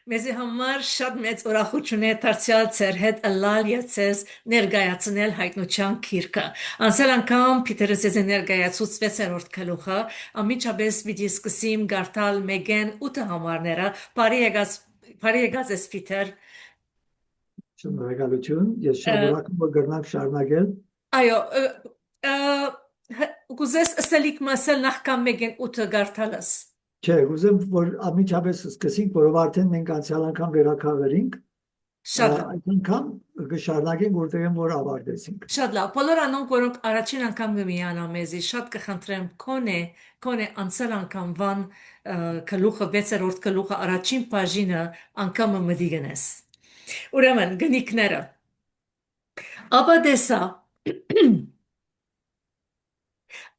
Մեզի համար շատ մեծ ուրախություն է դարձյալ ձեր հետ ըլլալ եւ ձեզ ներկայացնել հայտնության քիրքը։ Անցյալ անգամ Պիտերը ձեզ ներկայացուց 6-րդ գլուխը, ամիջապես պիտի սկսեմ գարտալ մեգեն 8 համարները։ Բարի եկած ես Պիտեր։ Շնորհակալություն, ես Ա, շնորհակալ եմ, որ գտնանք շարունակել։ Այո, կուզես ըսելիք մասել նախքան մեգեն 8-ը գարտալս։ Չէ, ուզեմ, որ անմիջապես սկսենք, որով արդեն մենք անցյալ անգամ վերականգնեցինք, Շատ լավ։ այդ անգամ կշարունակենք, որտեղ որ ավարտեցինք։ Շատ լավ։ Բոլոր անոնք, որոնք առաջին անգամ կմիանա մեզի, շատ կխնդրեմ քոնե անցել անգամվան գլուխը 6-րդ գլուխը առաջին բաժինը անգամը մտի գնես։ Ուրեմն գնիկները։ Աբա դեսա,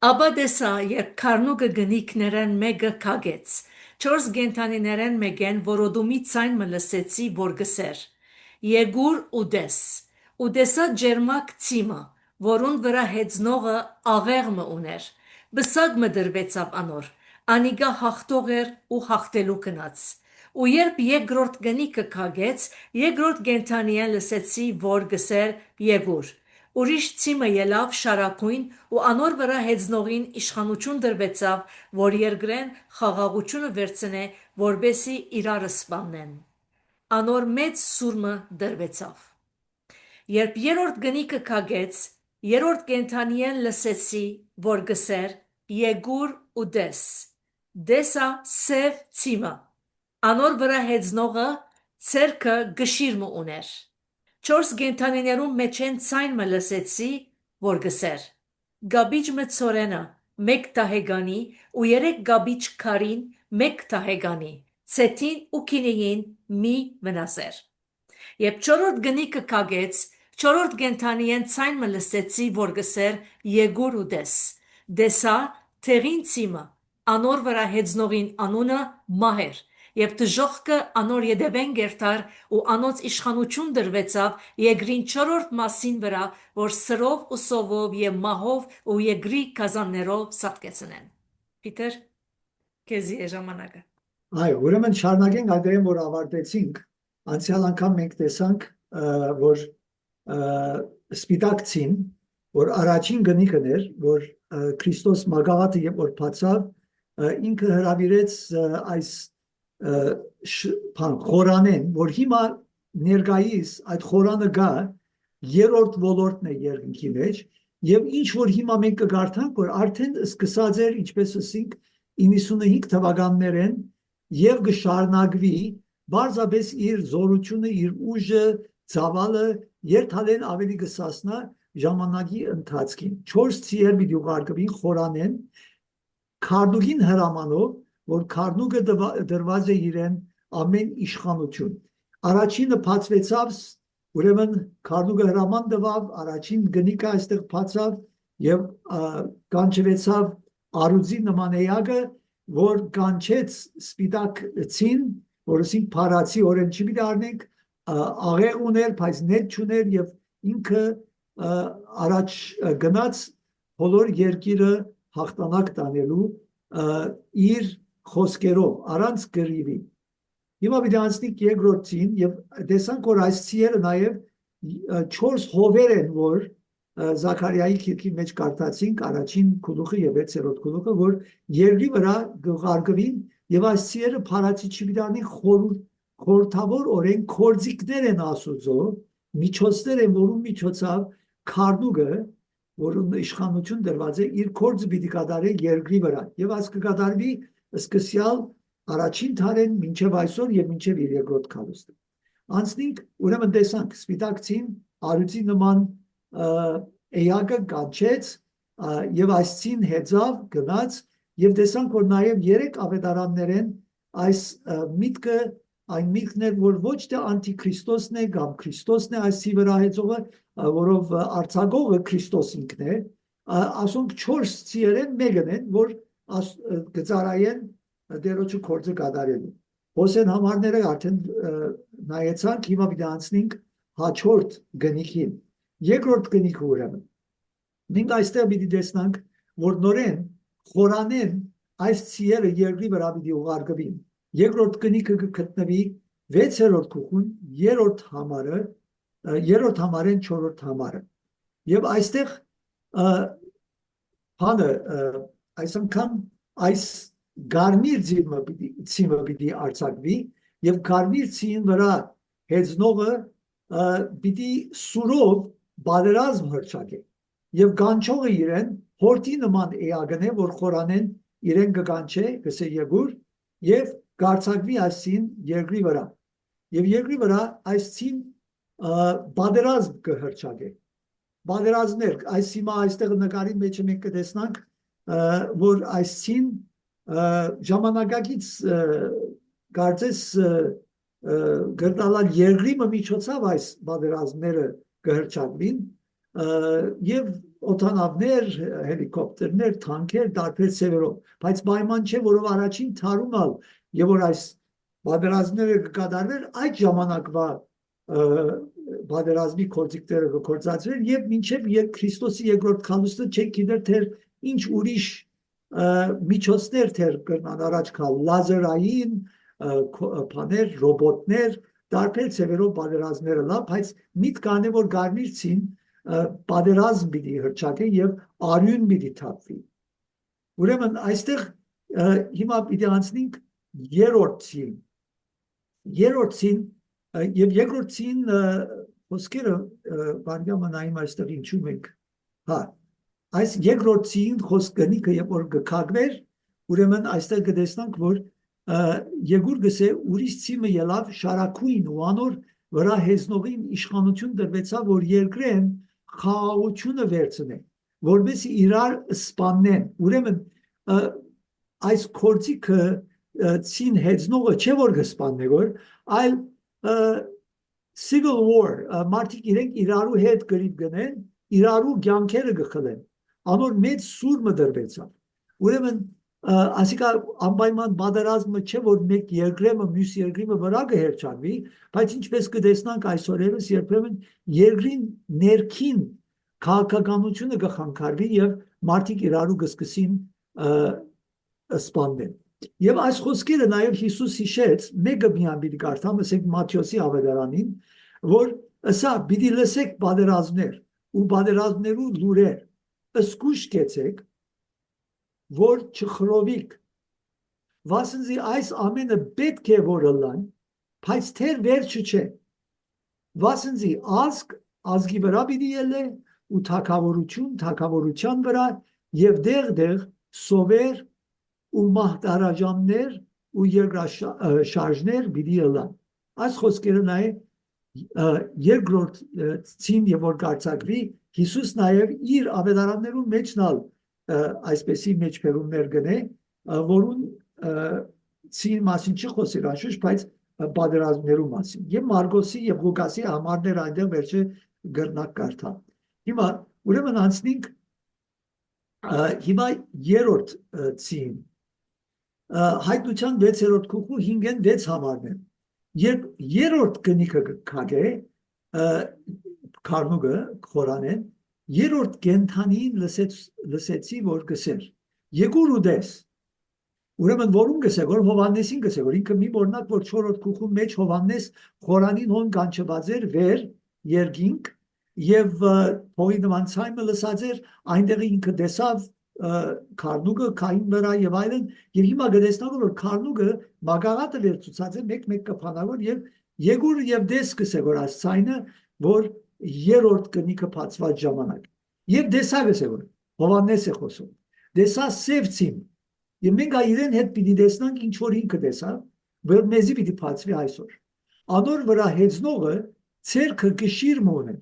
աբա դեսա, երբ քարնուկը գնիկներեն մեկը քագեց, 4 գենթանիներեն մեկեն որոդումի ցայն մը լսեցի, որ գսեր. Եգուր ուդես, ուդեսա ջերմակ ցիմը, որուն վրա հեծնողը աղեղ մը ուներ, բսակ մը դրվեցավ անոր, անիգա հաղթող էր ու հաղթելու գնաց։ Ու երբ երկրորդ գնիկը քագեց, երկրորդ գենթանիեն լսեցի, որ գսեր Եգուր։ Ուրիշ ցիմը ելավ շարակույն ու անոր վրա հեծնողին իշխանություն դրվեցավ, որ երկրեն խաղաղությունը վերցնե, որբեսի իրարը սպանեն։ Անոր մեծ սուրմը դրվեցավ։ Երբ երրորդ գնիկը քագեց, երրորդ կենթանիեն լսեցի, որ գսեր Եգուր ու դեսա սև ցիմը, անոր վրա հեծնողը ցերկը գշիրմը ուներ։ 4 գենթանիներում մեջեն ցայն մը լսեցի, որ գսեր գաբիչ մը ցորենը մեկ տահեգանի ու 3 գաբիչ քարին մեկ տահեգանի, ցետին ու քինիին մի մնասեր։ Երբ 4-րդ գնիկը քագեց, 4-րդ գենթանիեն ցայն մը լսեցի, որ գսեր Եգուր ու դեսա թեղին ցիմը, անոր վրա հեծնողին անունը մահեր, եւ դժողքը անոր յետևեն գերտար ու անոց իշխանություն դրվեցավ երկրին 4-րդ մասին վրա, որ սրով ու սովով եւ մահով ու երկրի գազաններով սատկեցնեն։ Պիտեր, քեզի է ժամանակը։ Այո, ուրեմն շարունակենք այդտեղ, որ ավարտեցինք։ Անցյալ անգամ մենք տեսանք, որ սպիտակցին, որ առաջին գնիկն էր, որ Քրիստոս մագաղաթը երբ որ բացավ, ինքը հրավիրեց այս խորանեն, որ հիմա ներկայիս այդ խորանը գա երրորդ ոլորտն է երկնքի մեջ, եւ ինչ որ հիմա մենք կգարթանք, որ արդեն սկսած էր, ինչպես ասենք, 95 թվականներեն եւ կշարունակվի բարձրապես իր զորությունը, իր ուժը, ցավալը երթալեն ավելի կսասնա ժամանակի ընթացքին 4 ցիեր մի դուղարկվին խորանեն քարնուկին հրամանով, որ քարնուկը դրված է իրեն ամեն իշխանություն։ Առաջինը բացվեցավ, ուրեմն քարնուկը հրաման տվավ, առաջին գնիկը այստեղ բացավ եւ կանչվեցավ արուձի նմանեյակը, որ կանչեց սպիտակ ցին, որ ասենք փարացի օրեն չի դառնենք, աղեղ ուներ, բայց նետ չուներ եւ ինքը առաջ գնաց բոլոր երկիրը հաղթանակ տանելու իր խոսքերով առանց գրիվի։ Հիմա պիտի անցնենք երկրորդին եւ տեսանք, որ այս ցիերը նաեւ 4 հովեր են, որ Զաքարիայի քիրքի մեջ կարդացինք առաջին գլուխը եւ 6-րդ գլուխը, որ երկրի վրա գղարգվին եւ այս ցիերը փարացի չիդանի խորթավոր օրեն կորձիկներ են ասուծո, միջոցներ են, որում միջոցով քարնուկը, որում իշխանություն դրված է, իր կորձը պիտի կատարի երկրի վրա եւ այս կկատարվի սկսյալ առաջին թարեն մինչև այսօր եւ մինչև իր երկրորդ քարոստը։ Անցնենք, ուրեմն տեսանք սպիտակցին արուծի նման էյակը կանչեց եւ այս ցին հեծավ գնաց եւ տեսանք, որ նաեւ 3 ավետարաններ են այս միտքը այն միտքն է, որ ոչ թե անտիքրիստոսն է կամ Քրիստոսն է այս ցի վրա հեծողը, որով արձակողը Քրիստոս ինքն է, ասոնք 4 ցիերեն մեկն են, որ գծարայեն դերոջը կորձը կատարելու։ Հոսեն համարները արդեն նայեցանք, հիմա պիտի անցնենք հաջորդ գնիքին։ Երկրորդ գնիքը ուրեմն։ Մենք այստեղ պիտի տեսնանք, որ նորեն խորանեն այս ցիերը երկրի վրա պիտի ուղարկվին։ Երկրորդ գնիքը կգտնվի 6-րդ գլխուն 3-րդ համարը 3-րդ համարեն 4-րդ համարը եւ այստեղ բանը այս անգամ այս գարմիր ցիմը պիտի արձակվի եւ գարմիր ցին վրա հեծնողը պիտի սուրով բادرազմ հրճակի եւ գանչողը իրեն հորտի նման էագնե որ խորանեն իրեն կգանչե գսե եգուր եւ գարցակվի այս ցին երկրի վրա եւ երկրի վրա այս ցին բادرազմ կհրճակի բادرազներ այս հիմա այստեղ նկարի մեջ մենք կտեսնանք որ այս ցին ժամանակակից կարծես գրտալալ երկրի միջոցով այս բادرազները կհրճակվին եւ օտանավներ, հելիկոպտերներ, թանքեր, տարբեր ծևերով, բայց պայման չէ, որով առաջին թարումալ եւ որ այս բادرազները կկատարվեր այդ ժամանակվա բادرազմի կորձիկները կկործածվեր եւ մինչեւ Քրիստոսի երկրորդ քալուստը չէ գիտեր թե ինչ ուրիշ միջոցներ թեր կրնան առաջ կալ լազերային բաներ, ռոբոտներ, տարբեր ծևերով բادرազմները լավ, բայց միտք կանե որ գարմիրցին բادرազմ պիտի հրճակի եւ արյուն պիտի թափվի։ Ուրեմն այստեղ հիմա պիտի անցնենք երրորդ ցին։ Երրորդ ցին եւ երկրորդ ցին խոսքերը բարգյամը նայում այստեղ ինչու մենք հա այս երկրորդ ցին խոսքնիկը երբ որ կքագվեր ուրեմն այստեղ կտեսնանք որ Եգուր գսե ուրիշ ցիմը ելավ շարակույն ու անոր վրա հեզնողին իշխանություն տրվեցավ որ երկրեն խաղաղությունը վերցնեն որովհետեւ իրար սպանեն ուրեմն այս կորցիկը ցին հեզնողը չէ որ կսպաննի որ այլ civil war մարդիկ իրենք իրարու հետ գրիվ գնեն իրարու կյանքերը գխլեն անոր մեծ սուրմը դրվեցավ ուրեմն ասիկա անպայման բادرազմը չէ որ մեկ երկրեմը մյուս երկրիմը վրա կհերջանվի բայց ինչպես կտեսնանք այսօրերս երբեմն երկրին ներքին քաղաքականությունը կխանգարվի եւ մարդիկ իրարու կսկսին սպանեն եւ այս խոսքերը նաեւ Հիսուս հիշեց մեկը միան պիտի կարդամ ասենք Մատթեոսի ավետարանին որ ասա պիտի լսեք բادرազմներ ու բادرազմներու լուրեր ըսկուշ կեցեք որ չխրովիկ վասնզի այս ամենը պետք է որ լան բայց թեր վերջը չէ վասնզի ազգ ազգի վրա պիտի ելե ու թագավորություն թագավորության վրա եւ դեղ սովեր ու մահտարաժաններ ու երկրաշարժներ պիտի լան այս խոսքերը նաեւ երկրորդ ցին եւ որ գարցակվի Հիսուս նաեւ իր ավետարաններու մեջնալ այսպեսի մեջբերումներ գնե որուն ցին մասին չխոսիր անշուշտ բայց բادرազմներու մասին եւ Մարգոսի եւ Ղուկասի համարներ այնտեղ վերջը գրնակ կարդա հիմա ուրեմն անցնենք հիմա երրորդ ցին հայտնության 6-րդ գլխու 5-ն 6 համարներ երրորդ գնիկը կգե քարնուգը խորանեն երրորդ կենթանին լսեցի որ գսեր Եգուր ուդես ուրեմն որում գսե որ Հովաննեսին գսե որ ինքը մի օրինակ որ 4-րդ գլխու մեջ Հովաննես խորանին հոն կանչված էր վեր երկինք եւ փողի նման ցայմը լսած էր այնտեղ ինքը տեսավ քարնուգը քային վրա եւ այլն եւ հիմա գտեսնավ որ քարնուգը մագաղատը վերցուցած է մեկ կփանավոր եւ Եգուր եւ դես գսե որ այս ցայնը որ երրորդ կնիկը բացված ժամանակ եւ դեսագս է որ Հովաննես է խոսում դեսա սևցին եւ մենք այրեն հետ պիտի տեսնանք ինչ որ ինքը տեսավ որ մեզի պիտի բացվի այսօր անոր վրա հեծնողը ցերքը գշիր մոներ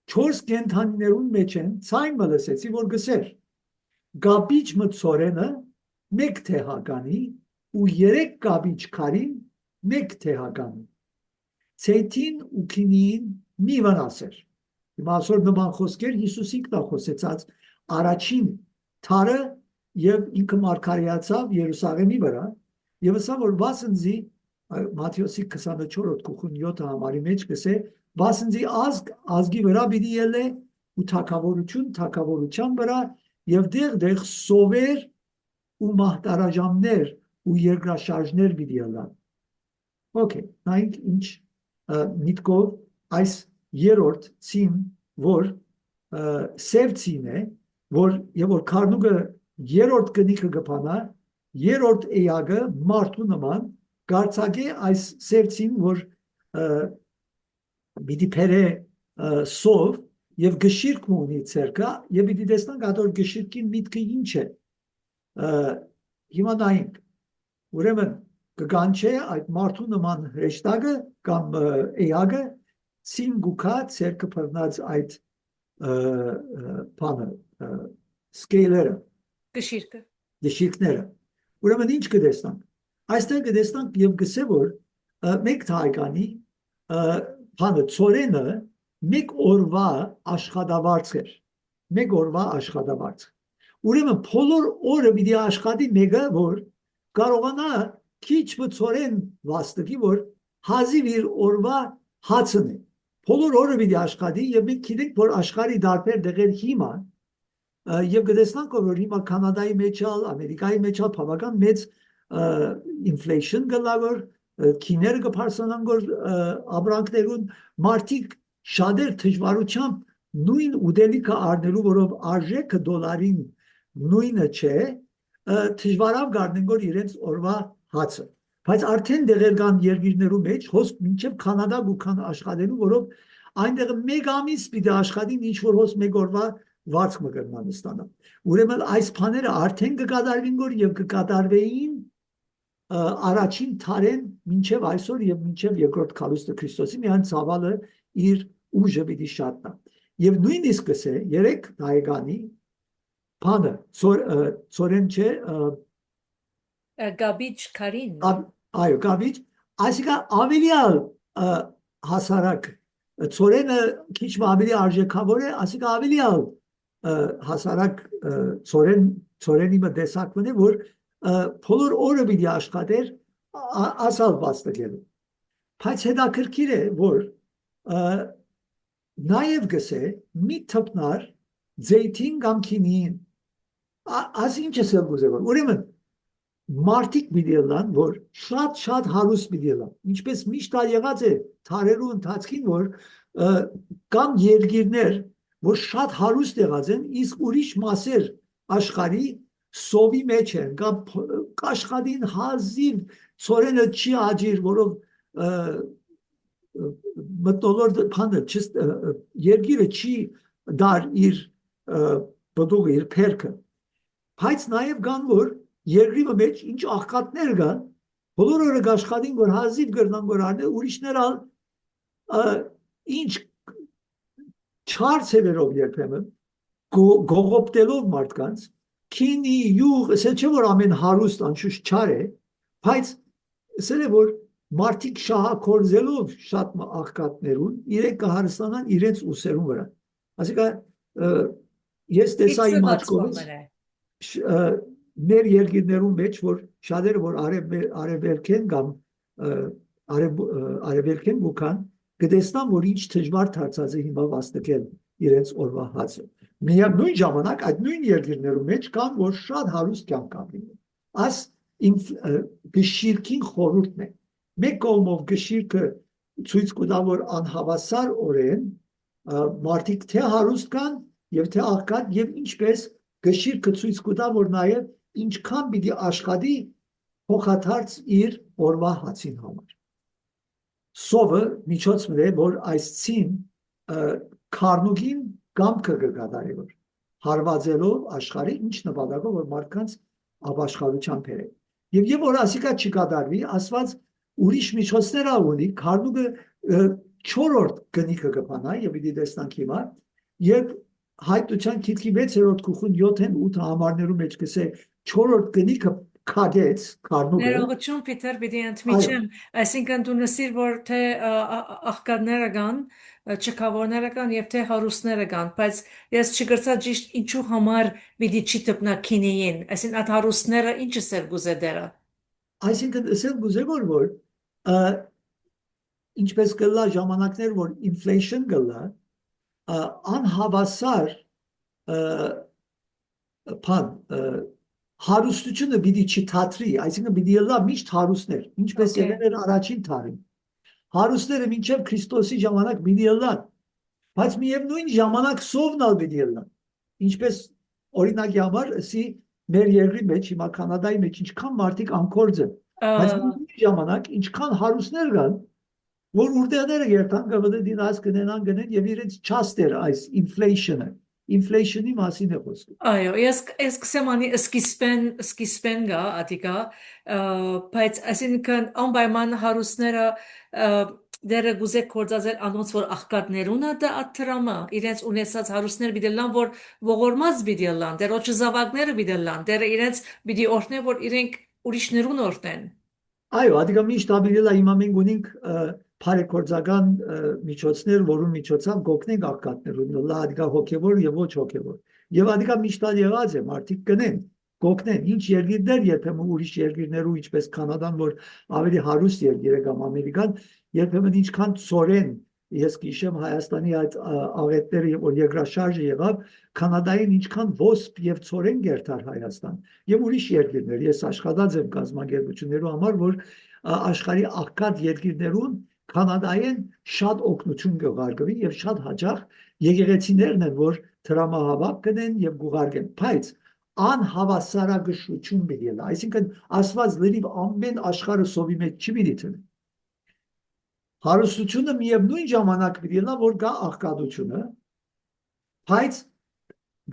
4 կենթանիներուն մեջ են ցայմը լսեցի որ գսեր գաբիչ մծորենը մեկ թեհականի ու 3 գաբիչ քարին մեկ թեհականի ցեյթին ու քինին մի վնասեր հիմա ասոր նման խոսքեր Հիսուսին կա խոսեցած առաջին թարը եւ ինքը մարգարեացավ Երուսաղեմի վրա եւ ասա որ վասնզի Մատթեոսի 24-րդ գլխուն 7 համարի մեջ գսե վասնզի ազգի վրա պիտի ելե ու թագավորության վրա եւ դեղ սովեր ու մահտարաժամներ ու երկրաշարժներ պիտի ելան Okay, նայենք ինչ միտքով այս երրորդ ցին, որ սև ցին է, որ եւ որ քարնուկը երրորդ գնիքը կփանա, երրորդ էյագը մարդու նման գարցակե այս սև ցին, որ պիտի փերե սով եւ գշիրք ունի ցերկա եւ պիտի տեսնանք ադոր գշիրքի միտքը ինչ է։ Հիմա նայենք, ուրեմն կգանչե այդ մարդու նման հեշտագը կամ էյագը ցին գուքա ցերկը բռնած այդ բանը սկեյլերը Գշիրկը։ գշիրքները ուրեմն ինչ կտեսնանք այստեղ կտեսնանք եւ գսե որ մեկ թայկանի բանը ծորենը մեկ օրվա աշխատավարձ էր մեկ օրվա աշխատավարձ ուրեմն բոլոր օրը պիտի աշխատի մեկը որ կարողանա քիչ բծորեն վաստակի որ հազիվ իր օրվա հացն է բոլոր օրը պիտի աշխատի եւ մենք գիտենք որ աշխարհի դարբեր դեղեր հիմա եւ կտեսնանք որ հիմա կանադայի մեջ ալ ամերիկայի մեջ ալ բավական մեծ inflation գլավոր քիները կփարսանան որ ապրանքներուն մարդիկ շատեր դժվարությամբ նույն ուտելիքը առնելու որով արժեքը դոլարին նույնը չէ դժվարավ գարնեն որ իրենց օրվա հացը բայց արդեն դեղեր կան երկիրներու մեջ հոս մինչև կանադա գուքան աշխատելու որով այնտեղ մեկ ամիս պիտի աշխատին ինչ որ հոս մեկ օրվա վարձ մգրման ստանա ուրեմն այս բաները արդեն կկատարվին որ եւ կկատարվեին առաջին թարեն մինչև այսօր եւ մինչև երկրորդ քալուստը Քրիստոսի միայն ցավալը իր ուժը պիտի շատնա եւ նույնիսկ է երեք դայգանի բանը ծորեն չէ Գաբիչ քարին այո գաբիչ այսինքն ավելի հասարակ ծորենը քիչ ավելի արժեքավոր է այսինքն ավելի հասարակ ծորենի մտեսակն է որ բոլոր օրը պիտի աշխատեր ասալ վաստակելու բայց հետաքրքիր է որ նաև գսե մի թփնար ձեյթին կամ քինին ասին չսել գուզեվոր ուրեմն մարդիկ պիտի լան որ շատ հարուստ պիտի լան ինչպես միշտ եղած է թարերու ընթացքին որ կամ երկիրներ որ շատ հարուստ եղած են իսկ ուրիշ մասեր աշխարհի սովի մեջ են կամ աշխատին հազիվ ծորենը չի աջիր որով մտնոլորտ փանը երկիրը չի դար իր բդուղը իր փերքը բայց նաև կան որ երկրի մեջ ինչ աղքատներ կան բոլոր օրը աշխատին որ հազիվ գրնան որ արնե ուրիշներ ինչ չար ցերերով երբեմն գողոպտելով մարդկանց քինի յուղ ասել չէ որ ամեն հարուստ անշուշտ չար է բայց ասել է որ մարդիկ շահակորձելով շատ աղքատներուն իրենք կհարստանան իրենց ուսերուն վրա այսինքն ես տեսա իմ աչքովից մեր երկիրներում մեջ որ շատերը որ արևելքեն կամ արևելքեն գուքան կտեսնան որ ինչ դժվար դարձած է հիմա վաստակել իրենց օրվա հացը նույն ժամանակ այդ նույն երկիրներում մեջ կան որ շատ հարուստ կյանք կապին աս գշիրքին խորհուրդն է մեկ կողմով գշիրքը ցույց կտա որ անհավասար օրեն մարդիկ թե հարուստ կան եւ թե աղքատ եւ ինչպես գշիրքը ցույց կտա որ նաեւ ինչքան պիտի աշխատի փոխադարձ իր օրվա հացին համար սովը միջոցն է որ այս ցին քարնուկին կամքը կգադարի որ հարվածելով աշխարհի ինչ նպատակով որ մարդկանց ապաշխարության բերե եւ որ ասիկա չկատարվի ասված ուրիշ միջոցներ ունի քարնուկը 4-րդ գնիքը կփանա եւ պիտի տեսնանք հիմա երբ հայտության քիթքի 6-րդ գլխուն 7-8 համարներում մեջ կսե 4-րդ գնիքը քագեց քարնուկը ներողություն Պիտեր պիտի ընդմիջեմ այսինքն դու նսիր որ թե աղքատները կան չքավորները կան եւ թե հարուստները կան բայց ես չգրծա ճիշտ ինչու համար պիտի չի տպնա քինեին այսինքն այդ հարուստները ինչը սեր գուզե դերը այսինքն ասել գուզե որ ինչպես կլա ժամանակներ որ inflation կլա անհավասար բան հարուստությունը պիտի չթատրի, այսինքն պիտի ելա միշտ հարուստներ, ինչպես Okay. եղել էր առաջին տարին։ Հարուստները մինչև Քրիստոսի ժամանակ պիտի ելան, բայց միևնույն ժամանակ սովնալ պիտի ելան։ Ինչպես օրինակի համար, ասի մեր երկրի մեջ, հիմա Կանադայի մեջ ինչքան մարդիկ անկորձ են, բայց միևնույն ժամանակ ինչքան հարուստներ կան, որ urtեղները երթան գվդը դինաս գնենան գնեն եւ իրենց չաստեր այս inflation-ի մասին է խոսքը։ Այո, ես կսեմ անի սկիզբեն գա ադիգա, բայց այսինքն անպայման հարուստները դերը գուզե կործածել անոնց որ աղքատներունը դա աթրամը իրենց ունեցած հարուստներ բիդելան որ ողորմած բիդելան դեր ոչը զավակները բիդելան դերը իրենց բիդի օրհնեն որ իրենք ուրիշներուն օրհնեն Այո, ադիգա միշտ ավիրելա հիմա մենք ունենք բարեգործական միջոցներ, որում միջոցով գոհնենք աղքատներուն, լա ադիգա հոգևոր եւ ոչ հոգևոր։ Եվ ադիգա միշտ եղած է, մարդիկ գնեն, գոհնեն, ինչ երկիրներ երբեմն ուրիշ երկիրներու, ինչպես Կանադան, որ ավելի հարուստ երկիր է կամ Ամերիկան, երբեմն ինչքան ծորեն ես գիշեմ Հայաստանի այդ աղետները որ երկրաշարժը եղավ, Կանադային ինչքան ոսպ եւ ծորեն գերտար Հայաստան եւ ուրիշ երկիրներ։ Ես աշխատած եմ կազմակերպություններու համար, որ աշխարհի աղքատ երկիրներուն Կանադային շատ օգնություն կղարգվի եւ շատ հաջող եկեղեցիներն են, որ դրամահավաք կնեն եւ գուղարկեն, բայց անհավասարակշռություն պիտի լինի, այսինքն Աստված լրիվ ամեն աշխարհը սովի մեջ չի պիտի տնի։ Հարստությունը միևնույն ժամանակ պիտի լինի, որ կա աղքատությունը, բայց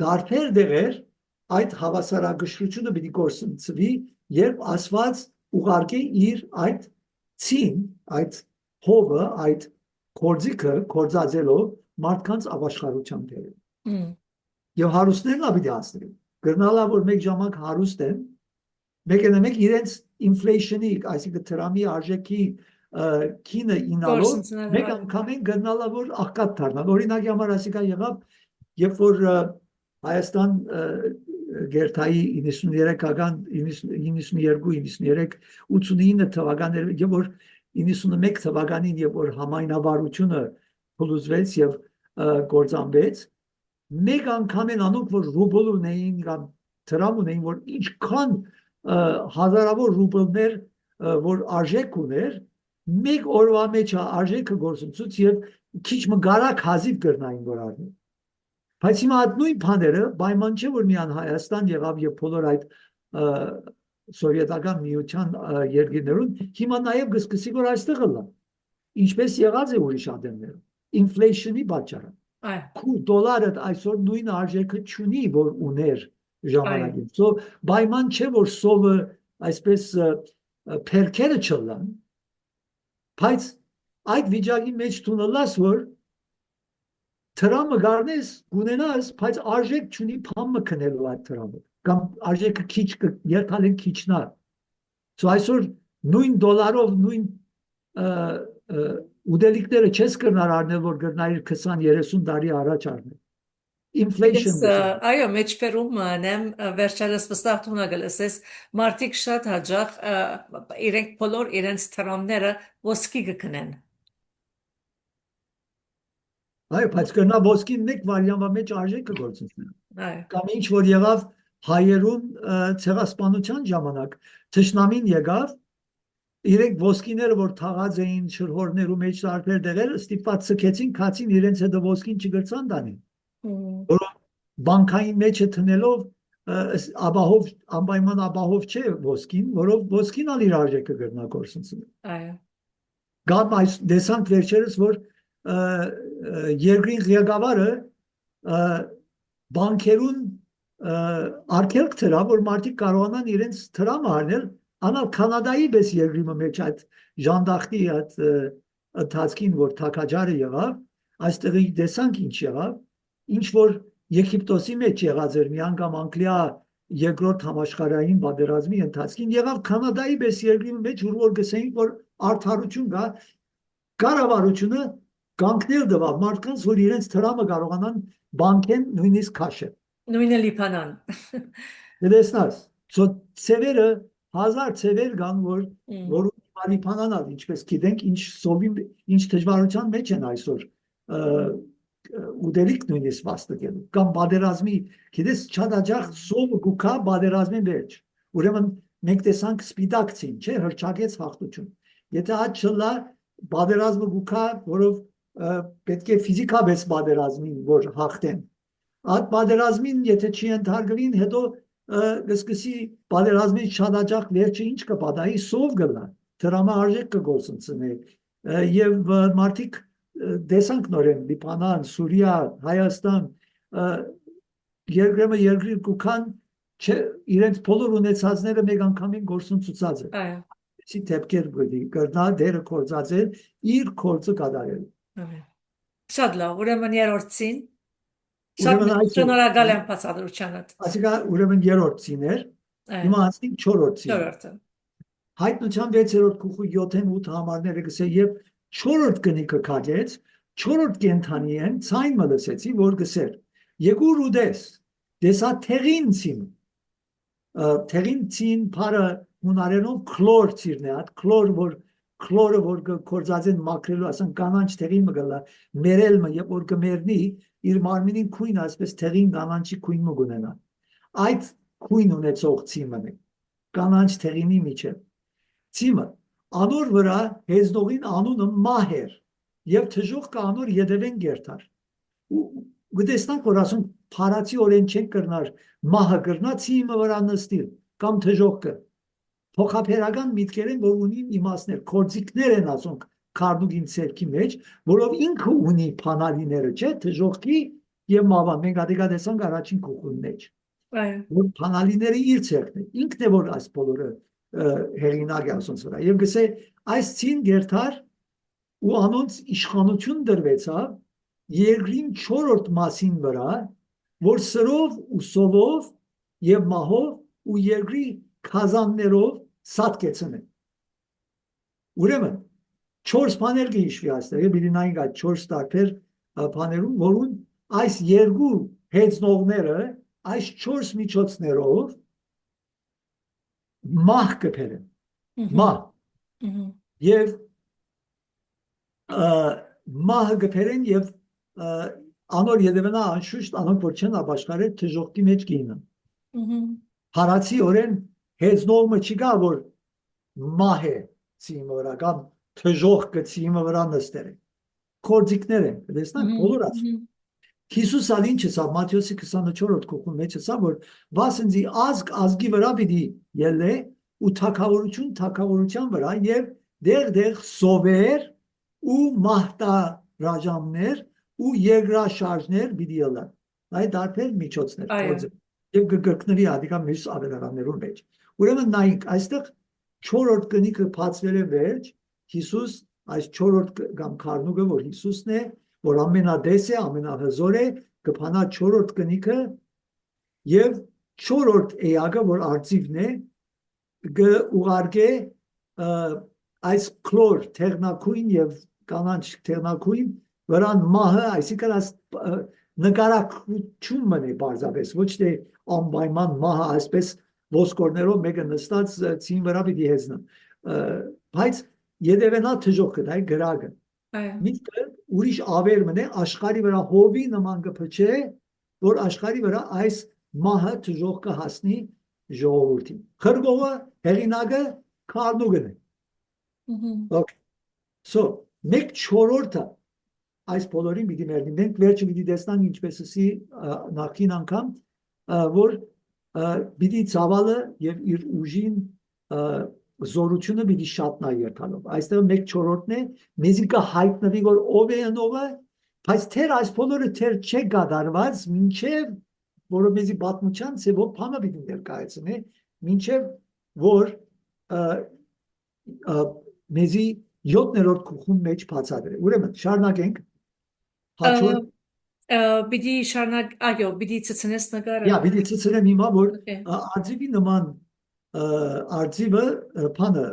դարբեր դեղեր այդ հավասարակշռությունը պիտի գործընծվի, երբ Աստված ուղարկի իր այդ ցին, այդ հողը, այդ կորձիկը կորձածելով մարդկանց ապաշխարության դերը։ Եվ հարուստներն պիտի ասնի։ Գրնալա որ մեկ ժամանակ հարուստ են, մեկ իրենց ինֆլեյշնի, այսինքն դրամի արժեքի քինը ինալով, մեկ անգամ են գրնալա որ աղքատ դառնան։ Օրինակի համար ասիկա եղավ, երբ որ Հայաստան գերտայի 93-ական 92, 93, 89 թվականներ, եւ որ 91 թվականին երբ որ համայնավարությունը փլուզվեց եւ գործանվեց, մեկ անգամ են անոնք որ ռուբլ ունեին կամ դրամ ունեին, որ ինչքան հազարավոր ռուբլներ որ արժեք ուներ, մեկ օրվա մեջ արժեքը գործընծուց եւ քիչ մգարակ հազիվ կրնային որ առնի։ Բայց հիմա այդ նույն բաները պայման չէ որ միան Հայաստան եղավ եւ բոլոր այդ սովետական միության երկրներուն հիմա նաեւ կսկսի որ այստեղ լա ինչպես եղած է ուրիշ ադեմներում ինֆլեյշնի պատճառը դոլարը այսօր նույն արժեքը չունի որ ուներ ժամանակին so պայման չէ որ սովը այսպես փերքերը չլան բայց այդ վիճակի մեջ դունալաս որ Թրամը գարնես, գունենաս, բայց արժեք չունի փամը քնելու այդ թրամը, կամ արժեքը քիչ երթալեն քիչնա։ So այսօր նույն դոլարով նույն ուդելիկները չես կրնար առնել, որ կրնայր 20-30 տարի առաջ առնել։ Inflation։ Այո, մեջբերում նեմ վերջերս վստահ թունագլսես մարդիկ շատ հաջող իրենք բոլոր իրենց թրամները ոսկի կքնեն։ Այո, բայց կրնա ոսկին մեկ վարյամվա մեջ արժեքը գործընծնել։ Այո։ Կամ ինչ որ եղավ հայերում ցեղասպանության ժամանակ, թշնամին եկավ, իրենք ոսկիները որ թաղած էին շրհորներու մեջ տարբեր դեղեր, ստիպված ցկեցին, քացին իրենց հետ ոսկին չգրցան տանին։ Որով բանկային մեջը տնելով աբահով անպայման աբահով չէ ոսկին, որով ոսկին ալ իր արժեքը կրնա գործընծնել։ Այո։ Գամ այս դեսանք վերջերս որ երկրի ղեկավարը բանկերուն արկելք թրա որ մարդիկ կարողանան իրենց թրամը առնել անալ Կանադայի պես երկրի մեջ այդ ժանդախտի այդ ընթացքին որ թակաջարը եղավ այստեղի դեսանք ինչ եղավ ինչ որ Եգիպտոսի մեջ եղած էր մի անգամ Անգլիա երկրորդ համաշխարհային պատերազմի ընթացքին եղավ Կանադայի պես երկրի մեջ որ գսեինք որ արդարություն կա կառավարությունը կանգնել դվավ մարդկանց, որ իրենց թրամը կարողանան բանկեն նույնիսկ քաշել։ Նույնը լիփանան։ Դեսնաս, so ծևերը հազար ծևեր կան, որ լիփանանալ, ինչպես գիտենք, ինչ սովի ինչ դժվարության մեջ են այսօր ուդելիք նույնիսկ վաստակելու կամ բادرազմի գիտես չադաջախ սովը գուքա բادرազմի մեջ ուրեմն մենք տեսանք սպիտակցին չէ հրճակեց հաղթություն եթե այդ չլա բادرազմը գուքա որով պետք է ֆիզիկապես բادرազմին որ հաղթեն այդ բادرազմին եթե չի ընդհարգվին հետո սկսի բادرազմի չադաջախ վերջը ինչ կպատահի սով գլա դրամարժեք կգործընծնի եւ մարդիկ դեսանք նորեն Լիբանան, Սուրիա, Հայաստան երկրը երկրի կուքան իրենց բոլոր ունեցածները մեկ անգամին գործընծուցած է։ Այո։ Այսի դեպքեր կրնա դերը կործածել իր կործը կատարելու։ Շատ լավ, ուրեմն երրորդին շատ շնորհակալ եմ բացատրությանդ։ Ասիկա ուրեմն երրորդին էր, հիմա ասենք չորրորդին։ Չորրորդը։ Հայտնության 6-րդ գլխի 7-8 համարները գսե եւ չորրորդ կնիկը քաջեց, չորրորդ կենթանի են, ցայն մլսեցի, որ գսեր։ Եկուր ու դեսա թեղին ցին։ Թեղին ցին բարը հունարենով քլոր ցիրն է, այդ քլորը որ կորզածեն մակրելու, ասեն կանանչ թեղին մգլա, մերելը երբ որ կմերնի, իր մարմինին քույն ասպես թեղին կանանչի քույն մգունենա։ Այդ քույն ունեցող ցիմն է։ Կանանչ թեղինի միջև։ Ցիմը անոր վրա հեզնողին անունը մահ էր եւ թժող կանոր յետևեն գերտար գտեսնանք որ ասում փարացի օրեն չեն կրնար մահը կրնա ցիմը վրա նստիլ կամ թժողքը փոխապերական միտքեր են որ ունի իմաստներ կորձիկներ են ասում քարնուգին ցերքի մեջ որով ինքը ունի փանալիները չէ թժողքի եւ մահվան մենք ադիգա տեսանք առաջին կողմի մեջ որ փանալիները իր ցերքն է ինքն է որ այս բոլորը հերինակ ասոնց վրա եւ գսե այս ցին գերտար ու անոնց իշխանություն դրվեցավ երկրին 4-րդ մասին վրա որ սրով ու սովով եւ մահով ու երկրի քազաններով սատկեցնեն ուրեմն 4 բաներ կհիշվի այստեղ եւ իրինային այդ 4 տարբեր բաներում որուն այս երկու հեծնողները այս 4 միջոցներով մահ կփերեն մահ եւ մահը կփերեն եւ անոր յետևնա անշուշտ անոնք որ չեն ապաշխարել թժողքի մեջ կինը հարացի օրեն հեծնողը չկա որ մահ է ցիմը վրա կամ թժող կցիմը վրա նստել կորձիկներ են տեսնանք բոլոր ասում Հիսուս ալին չսա Մատթեոսի 24-րդ գլխում մեջ ասա որ վասնզի ազգ ազգի վրա պիտի ելնե ու թագավորություն թագավորության վրա եւ դեղ սովեր ու մահտարաժամներ ու երկրաշարժներ պիտի ելնան այդ դարբեր միջոցներ կորձը եւ գրկների ադիկա մյուս ավելարաններուն մեջ ուրեմն նայեք այստեղ 4-րդ կնիկը բացվել է վերջ Հիսուս այս 4-րդ կամ քարնուկը որ Հիսուսն է որ ամենադես է, ամենահզոր է, կփանա 4-րդ կնիկը եւ 4-րդ էակը, որ արծիվն է, կուղարկե այս քլոր թեղնակույն եւ կանանչ թեղնակույն վրան մահը, այսինքն նկարակցությունը է բարձրապես, ոչ թե անպայման մահը այսպես ոսկորներով մեկը նստած ցին վրա պիտի հեզնա, բայց յետևենա թժողքը, դա գրագը միտքը ուրիշ ավեր մնե աշխարի վրա հովի նման կփչե որ աշխարի վրա այս մահը թժող կհասնի ժողովրդին խրգողը հեղինակը քարնուգն է okay so մեկ 4-րդը այս բոլորին պիտի մերնի մենք վերջը պիտի տեսնանք ինչպես էսի նախին անգամ որ պիտի ցավալը եւ իր ուժին զորությունը պիտի շատ նա երթալով այստեղ մեկ 4-րդն է մեզի կհայտնվի որ ով է անողը բայց թեր այս բոլորը թեր չէ գադարված մինչև որը մեզի պատմության ծևով բանը պիտի ներկայացնի մինչև որ մեզի 7-րդ գլխում մեջ բացատրի ուրեմն շարունակենք հաջորդ պիտի շարունակ այո պիտի ցցնես նկարը Յա պիտի ցցրեմ հիմա որ արձիվի նման արձիվը բանը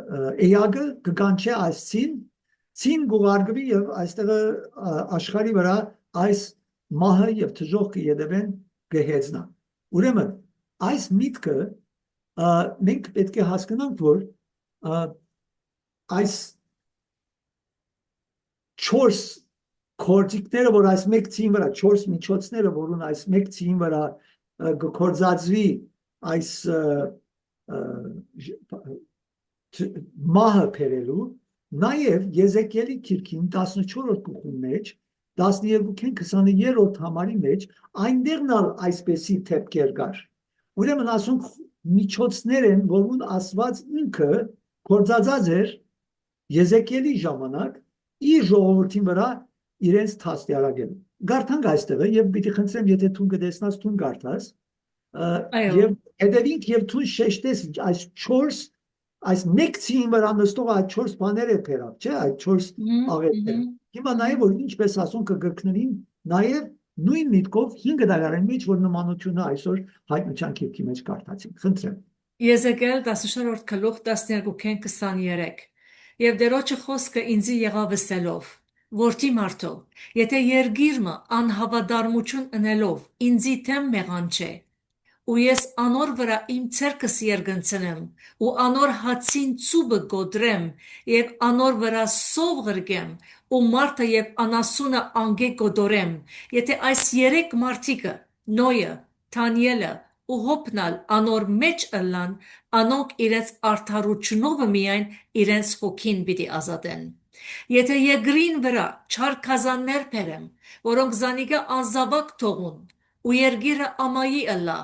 էյագը կկանչե այս ցին գուղարկվի եւ այստեղ աշխարի վրա այս մահը եւ թժողքը յետևեն կհեծնա ուրեմն այս միտքը մենք պետք է հասկանանք որ այս 4 կորձիկները, որ այս մեկ ցին վրա, 4 միջոցները, որուն այս մեկ ցին վրա կորձածվի այս մահը փերելու, նաև Եզեկիելի քիրքին 14-րդ գլխի մեջ 12-ին 23-րդ համարի մեջ այնտեղն ալ այսպեսի թեփքեր կար։ Ուրեմն ասենք միջոցներ են, որոնց Աստված ինքը կորձածած էր Եզեկիելի ժամանակ իր ժողովրդին վրա իրենց թաստիարակելու։ Գարթանք այստեղը եւ պիտի խնդրեմ, եթե դու կտեսնաս, դու գարթաս Այո, եւ հետևինք եւ դու շեշտես այս 4 այս մեկ ցին վրա նստող այդ 4 բաները փերավ, չէ՞, այդ 4 աղետները։ Հիմա նաև որ ինչպես ասում կգրկնին, նաև նույն միտքով 5 դարարան մեջ որ նմանությունը այսօր հայտնության քիրքի մեջ կարդացին։ Խնդրեմ։ Եզեկիել 14-րդ գլուխ 12-ին 23 Եվ Տերոջը խոսքը ինձի եղավ ասելով. Որդի մարդո, եթե երգիրմը անհավատարմություն ընելով ինձի թեմ մեղանչե, ու ես անոր վրա իմ ցերկս երգնցնեմ, ու անոր հացին ծուբը գոդրեմ, եւ անոր վրա սով ղրկեմ, ու մարդը եւ անասունը անգե գոդորեմ, եթե այս 3 մարդիկը, Նոյը, Թանիելը ու Հոբնալ անոր մեջ ըլլան, անոնք իրենց արդարությունով միայն իրենց հոգին պիտի ազատեն։ Եթե եգրին վրա չար քազաններ բերեմ, որոնք զանիկը անզավակ թողուն, ու երգիրը ամայի ըլլա,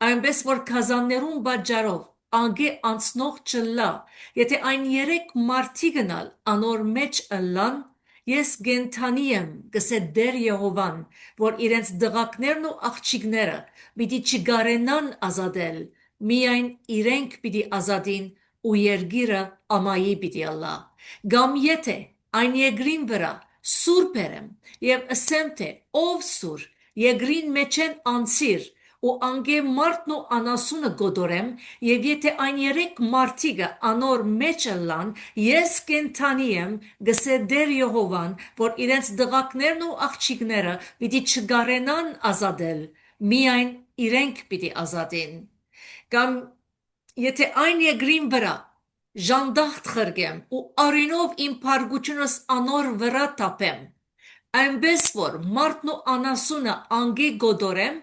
այնպես որ քազաններուն բաժարով անգե անցնող չլա, եթե այն 3 մարդի գնալ անոր մեջ ըլլան, ես գենթանի եմ, գսե Տեր Եհովան, որ իրենց դղակներն ու աղջիկները պիտի չգարենան ազատել, միայն իրենք պիտի ազատին ու երգիրը ամայի պիտի ըլլա։ Կամ եթե այն եգրին վրա սուր բերեմ եւ ասեմ թե ով սուր, եգրին մեջեն անցիր ու անգե մարդն ու անասունը գոդորեմ, եւ եթե այն 3 մարդիկը անոր մեջ ըլլան, ես կենթանի եմ, գսե Տեր Եհովան, որ իրենց դղակներն ու աղջիկները պիտի չգարենան ազատել, միայն իրենք պիտի ազատին։ Կամ եթե այն եգրին վրա ժանդախտ խրգեմ ու արինով իմ փարգությունս անոր վրա տապեմ, այնպես որ մարդն ու անասունը անգե գոդորեմ,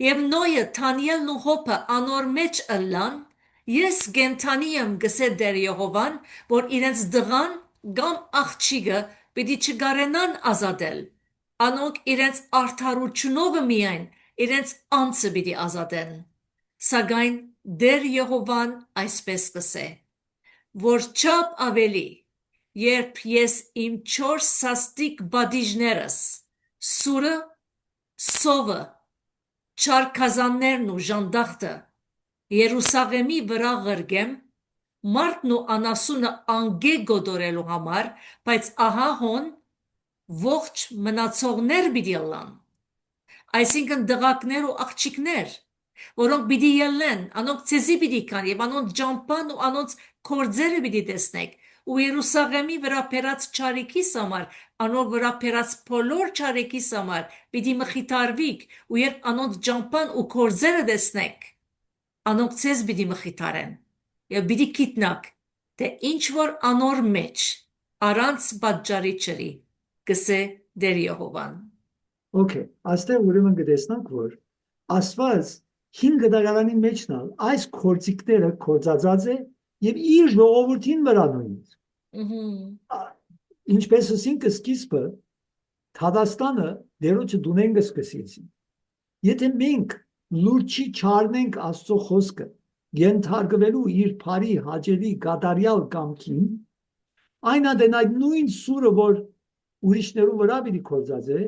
եւ Նոյը, Թանիելն ու Հոբը անոր մեջ ըլլան, ես գենթանի եմ, գսե Տեր Եհովան, որ իրենց դղան կամ աղջիկը պիտի չգարենան ազատել, անոնք իրենց արդարությունով միայն իրենց անձը պիտի ազատեն։ Սակայն Տեր Եհովան այսպես կսե. որ չափ ավելի, երբ ես իմ 4 սաստիկ բադիժներս, սուրը, սովը, չարքազաններն ու ժանդախտը Երուսաղեմի վրա ղրգեմ, մարդն ու անասունը անգե գոդորելու համար, բայց ահա հոն ողջ մնացողներ պիտի ըլլան, այսինքն դղակներ ու աղջիկներ, որոնք պիտի ելնեն, անոնք ցեզի պիտի կան եւ անոնց ջամփան ու անոնց կորձերը պիտի տեսնեք, ու Երուսաղեմի վրա փերած ճարիքիս համար, անոր վրա փերած բոլոր ճարիքիս համար պիտի մխիթարվիք, ու երբ անոնց ջամփան ու կորձերը տեսնեք, անոնք ցեզ պիտի մխիթարեն եւ պիտի գիտնաք, թե ինչ որ անոր մեջ առանց պատճառի չրի, գսե Տեր Եհովան։ Okay, այստեղ ուրեմն կտեսնանք, որ Աստված 5 դարանի մեջն ալ այս կորձիկները կորձածած է եւ իր ժողովրդին վրա նույնիսկ ինչպես ասինք սկիզբը Թադաստանը դերոջը դունեն կսկսեցին։ Եթե մենք լուրջի չառնենք Աստծո խոսքը, ենթարկվելու իր բարի հաճելի գադարյալ կամքին, այն ադեն այդ նույն սուրը, որ ուրիշներու վրա պիտի կորձած է,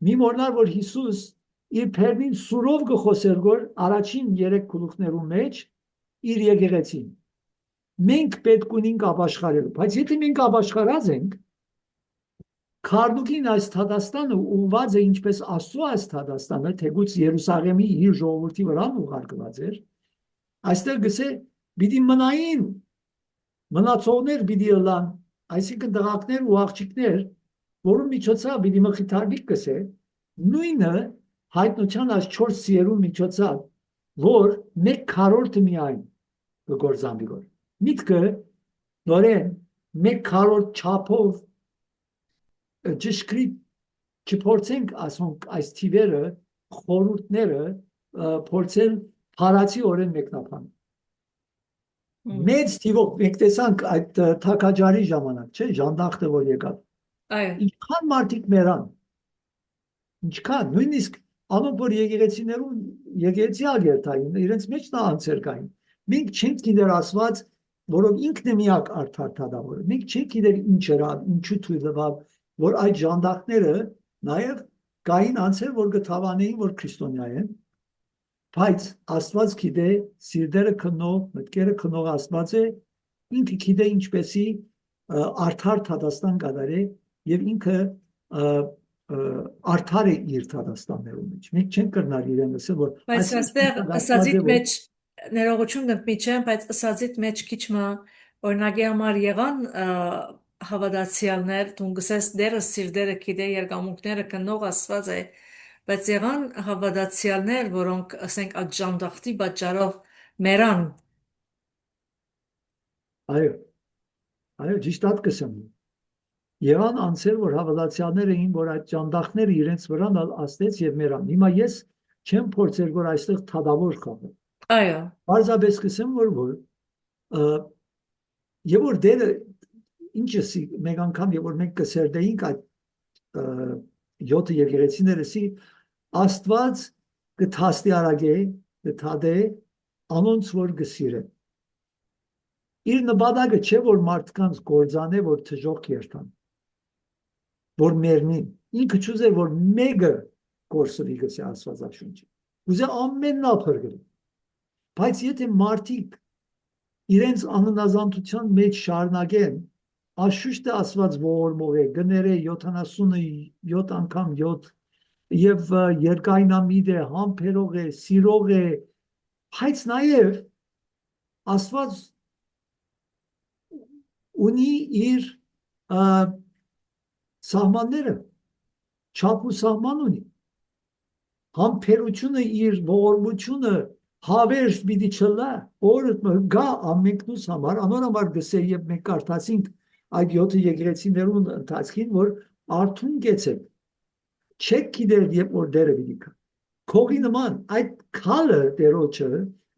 մի մորնար, որ Հիսուս իր փերնին սուրով գխոսեր գոր առաջին 3 գլուխներու մեջ իր եկեղեցին։ Մենք պետք ունենք ապաշխարելու, բայց եթե մենք ապաշխարած ենք, Քարդուկին այս Թադաստանը ուղված է ինչպես Աստծո այս Թադաստանը, թեկուց Երուսաղեմի իր ժողովրդի վրա ուղարկված էր, այստեղ գսե պիտի մնային մնացողներ պիտի ըլլան, այսինքն դղակներ ու աղջիկներ, որում միջոցով պիտի մխիթարվիկ գսե, նույնը հայտնության այս 4 սիրուն միջոցով, որ 1/4 միայն կգործանվի գոր։ Միտքը նորեն 1/4 չափով ճշգրիտ չփորձենք ասոնք այս թիվերը խորհուրդները փորձել հարացի օրեն մեկնաբան մեծ թիվով մենք տեսանք այդ թակաջարի ժամանակ չէ ժանդախտը որ եկավ այո ինչքան մարդիկ մեռան ինչքան նույնիսկ անոնք որ եկեղեցիներում եկեղեցի ալերտային իրենց մեջ նա անցեր կային մենք չենք գիտեր ասված որով ինքն է միակ արդար թադավորը մենք չենք գիտեր ինչ era ինչու թույլ տվավ որ այդ ժանդախները նաև կային անցեր որ գտավանեին որ քրիստոնյա են բայց Աստված գիտե սիրտերը քնող մտքերը քնող Աստված է ինքը գիտե ինչպեսի արդար թադաստան կատարե եւ ինքը արդար է իր թադաստաններում մեջ մենք չենք կրնալ իրեն ասել որ բայց այստեղ ասածիդ մեջ ներողություն կմիջեմ բայց ասածիդ մեջ քիչ մը օրինակի համար եղան հավատացյալներ դու գսես դերը սիրտերը գիտե երգամունքները կնող Աստված է բայց եղան հավատացյալներ որոնք ասենք աջանդախտի պատճառով մեռան այո ճիշտ ատկսեմ Եղան անցեր որ հավատացյալներ էին որ այդ ջանդախները իրենց վրա աստեց եւ մեռան հիմա ես չեմ փորձել որ այստեղ թադավոր խաղեմ այո բարձաբես կսեմ որ եւ որ դերը ինչսի մեկ անգամ եւ որ մենք կսերդեինք այդ 7 եկեղեցիներսի Աստված կթաստի արագե կթադե անոնց որ գսիրե իր նպատակը չէ որ մարդկանց գործանե որ թժող երթան որ մերնին ինքը չուզե որ մեկը գործվի գսե Աստվածաշունչը ուզե ամենն ափրկել բայց եթե մարդիկ իրենց անհնազանդության մեջ շարունակեն աշուշտ է Աստված ողորմող է գները 77 անգամ 7 եւ երկայնամիտ է համբերող է սիրող է բայց նաեւ Աստված ունի իր սահմանները չափ ու սահման ունի համբերությունը իր ողորմությունը հավերժ պիտի չլա օրը գա ամենքնուս համար անորոմար գսե եւ մենք կարդացինք այդ 7 եկեղեցիներուն ընթացքին որ արթուն գեցեք չեք գիտեր երբ որ դերը պիտի կա քողի նման այդ քալը դերոջը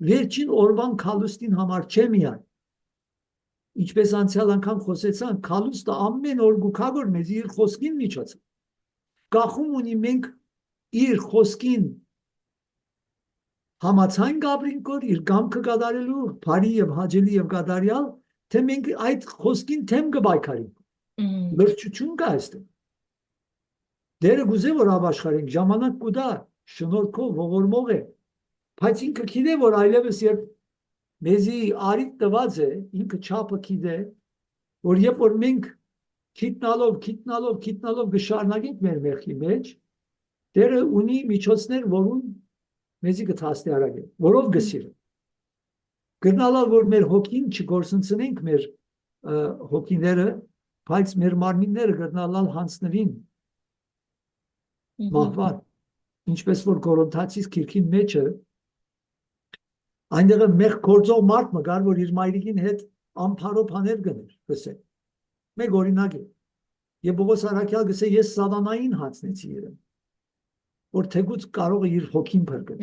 վերջին օրվան քալուստին համար չէ միայն ինչպես անցյալ անգամ խոսեցան քալուստը ամեն օր գուքագոր մեզ իր խոսքին միջոցը գախում ունի մենք իր խոսքին համացայն գաբրինկոր իր գամքը կատարելու բարի եւ հաջելի եւ կատարյալ թե մենք այդ խոսքին թեմ կբայքարենք լրջություն կա այստեղ դերը գուզե որ ապաշխարենք ժամանակ կուտա շնորհքով ողորմող է բայց ինքը գիտե որ այլևս երբ մեզի արիտ տված է ինքը չափը գիտե որ երբ որ մենք քիտնալով գշարնագենք մեր մեղքի մեջ դերը ունի միջոցներ որուն մեզի կթաստի արագ է որով գսիրը գտնալալ որ մեր հոգին չգործընծնենք մեր հոգիները բայց մեր մարմինները գտնալալ հանցնվին մահվան ինչպես որ Կորինթացիս քիրքին մեջը այնտեղ մեկ գործող մարդ մգար որ իր մայրիկին հետ ամփարով հաներ գներ գսե մեկ օրինակ է եւ Պողոս առաքյալ գսե ես սատանային հանցնեցի իրեն որ թեկուց կարող է իր հոգին փրկել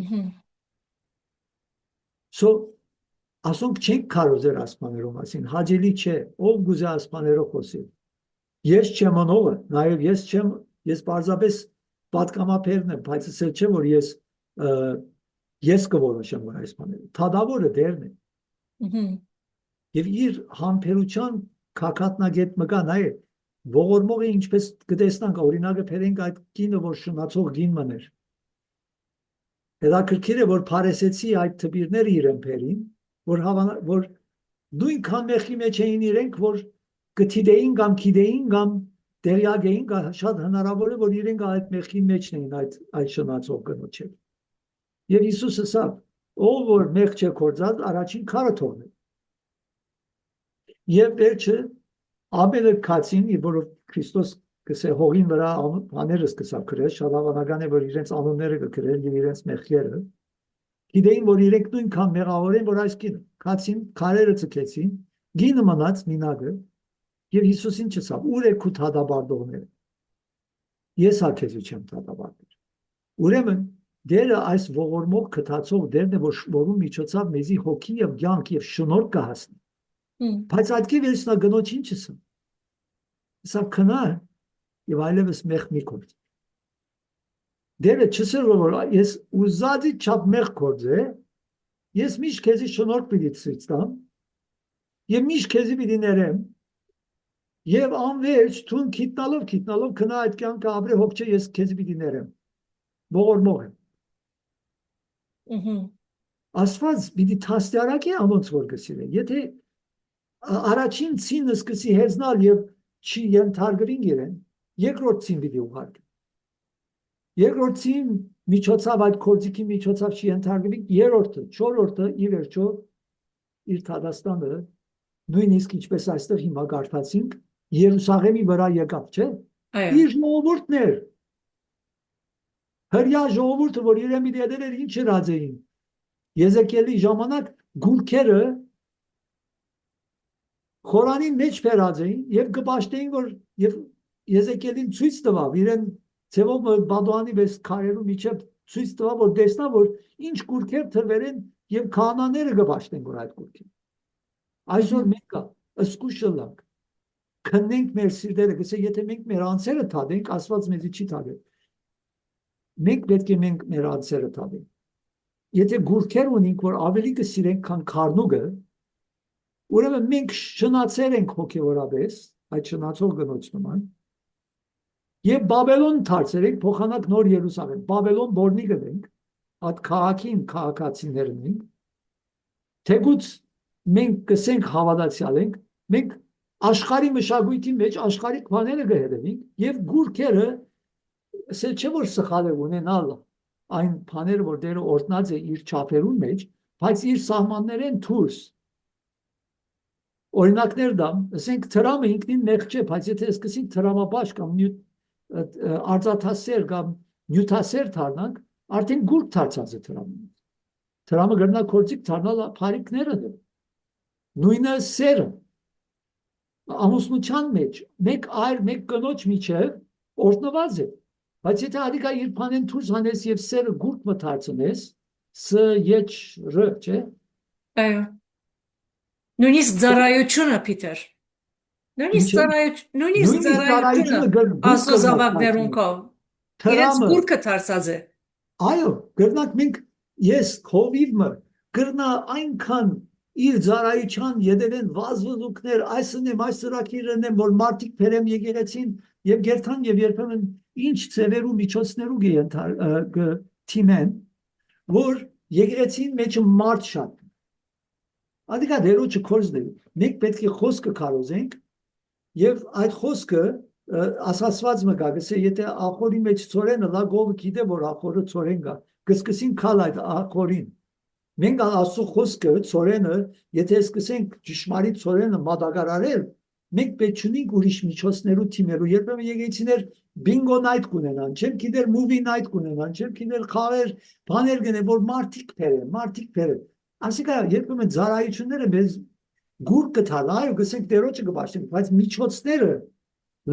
so ասոնք չենք կարոզեր ասմաներով մասին հաջելի չէ ով գուզե ասմաներով խոսել ես չեմ անողը նաեւ ես պարզապես պատկամապերն եմ բայց ասել չէ որ ես կորոշեմ որ այս բաները թադավորը դերն է եւ իր համբերության քակատնագետ մկա նաեւ ողորմողը ինչպես կտեսնանք օրինակը բերենք այդ կինը որ շնացող գին մներ հետաքրքիր է որ Փարեսեցի այդ թբիրները իրեն բերին որ նույնքան մեղքի մեջ էին իրենք որ գտիդեին կամ գիտեին կամ դերյակ էին շատ հնարավոր է որ իրենք այդ մեղքի մեջն էին այդ շնացող կնոջ հետ եւ Հիսուսը ասավ ով որ մեղ չէ կործած առաջին քարը թողնի եւ վերջը ամենը քացին որով Քրիստոս կսե հողին վրա բաները սկսավ գրել շատ հավանական է որ իրենց անունները կգրել եւ իրենց մեղքերը գիտեին որ իրենք նույնքան մեղավոր են որ այս կինը քացին քարերը ցկեցին գինը մնաց մինագը եւ Հիսուսին չսավ ուր է քու թադաբարդողները ես հա քեզ չեմ դատապարտել։ Ուրեմն դերը այս ողորմող քթացող դերն է, որ որում միջոցով մեզի հոգի եւ կյանք եւ շնորհ կհասնի։ Բայց այդքի վերջնա գնոջին չսա։ Սա քնա եւ այլևս մեղ մի կորձ։ Դերը չսեր որ ես ուզածի չափ մեղ կորձ է, ես միշտ քեզի շնորհ պիտի ցույց տամ եւ միշտ քեզի պիտի ներեմ եւ անվերջ թուն քիտնալով քնա այդ կյանքը ապրե հոգ չէ ես քեզի պիտի ներեմ։ Ողորմող է։ Աստված պիտի թաստիարակի ամոնց որ գսիրե։ Եթե առաջին ցինը սկսի հեզնալ եւ չի ենթարկվին իրեն, երկրորդ ցին պիտի ուղարկի։ Երկրորդ ցին միջոցով այդ կորձիկի միջոցով չի ենթարկվին, երրորդը, չորրորդը ի վերջո իր Թադաստանը նույնիսկ ինչպես այստեղ հիմա կարդացինք Երուսաղեմի վրա եկավ, չէ՞։ Իր ժողովուրդն էր։ Հրյա ժողովուրդը, որ իրեն պիտի դերեր ինչ հրաձեին։ Եզեկիելի ժամանակ գուրքերը խորանին մեջ փերած էին եւ կպաշտեին որ եւ Եզեկիելին ցույց տվավ իրեն ցեվով բադոանի վես քարերու միջև ցույց տվավ որ տեսնա որ ինչ գուրքեր թրվեր են եւ քահանաները կպաշտեն որ այդ գուրքերը այսօր մենք ըսկուշլակ քննենք մեր սիրտերը գսե եթե մենք մեր անձերը թադենք Աստված մեզի չի թադել մենք պետք է մենք մեր անձերը թադենք եթե գուրքեր ունենք որ ավելի կսիրենք քան քարնուգը ուրեմն մենք շնացել ենք հոգևորապես այդ շնացող գնոջ նման եւ Բաբելոն դարձել ենք փոխանակ նոր Երուսաղեմ Բաբելոն բորնի գնենք այդ քաղաքին քաղաքացիներն ենք թեկուց մենք կսենք հավատացյալ ենք մենք աշխարհի մշակույթի մեջ աշխարհիկ բաները կհետևենք եւ գուրքերը ասել չէ որ սխալ է ունենալ այն բաները որ դերը օրտնած է իր չափերուն մեջ բայց իր սահմաններեն դուրս օրինակներ դամ ասենք թրամը ինքնին մեղ չէ բայց եթե սկսենք թրամաբաշ կամ արձաթասեր կամ նյութասեր դառնանք արդեն գուրք դարձած է թրամը գրնա կորցիկ դառնալ փարիկները նույնը սերը ամուսնության մեջ մեկ այր մեկ կնոջ միջև օրտնված է բայց եթե ադիկա իր բանեն դուրս հանես եւ սերը գուրք մտածնես ս եչ ռ չէ այո նույնիսկ ծառայությունը Պիտեր նույնիսկ ծառայությունը ասոզավակներունքով իրենց գուրքը դարձած է այո գրնակ մենք ես հովիվը գրնա այնքան իր ծառայության յետևեն վազվզուկներ այսն եմ այս սրակիրն եմ որ մարդիկ բերեմ եկեղեցին եւ գերթան եւ երբեմն ինչ ծևերու միջոցներու թիմեն որ եկեղեցին մեջ մարդ շատ Ադիկա դերոջը կորզն է, մենք պետք է խոսքը կարոզենք և այդ խոսքը ասասված մը գա, գսե եթե ախորի մեջ ծորենը, լա գովը գիտե, որ ախորը ծորեն գա, գսկսին կալ այդ ախորին, մենք ասու խոսքը ծորենը, եթե սկսենք ճշմարիտ ծորենը մադագարարել, մենք պետք չունենք ուրիշ միջոցներու թիմերու, երբեմն եկեցիներ բինգո նայթ կունենան, չեմ գիտեր մուվի նայթ կունենան, չեմ գիտեր խաղեր, բաներ գնեն, որ մարդիկ բերեն, Ասիկա երբեմն ծառայությունները մեզ գուր կթալ, այո գսենք դերոջը կպաշտենք, բայց միջոցները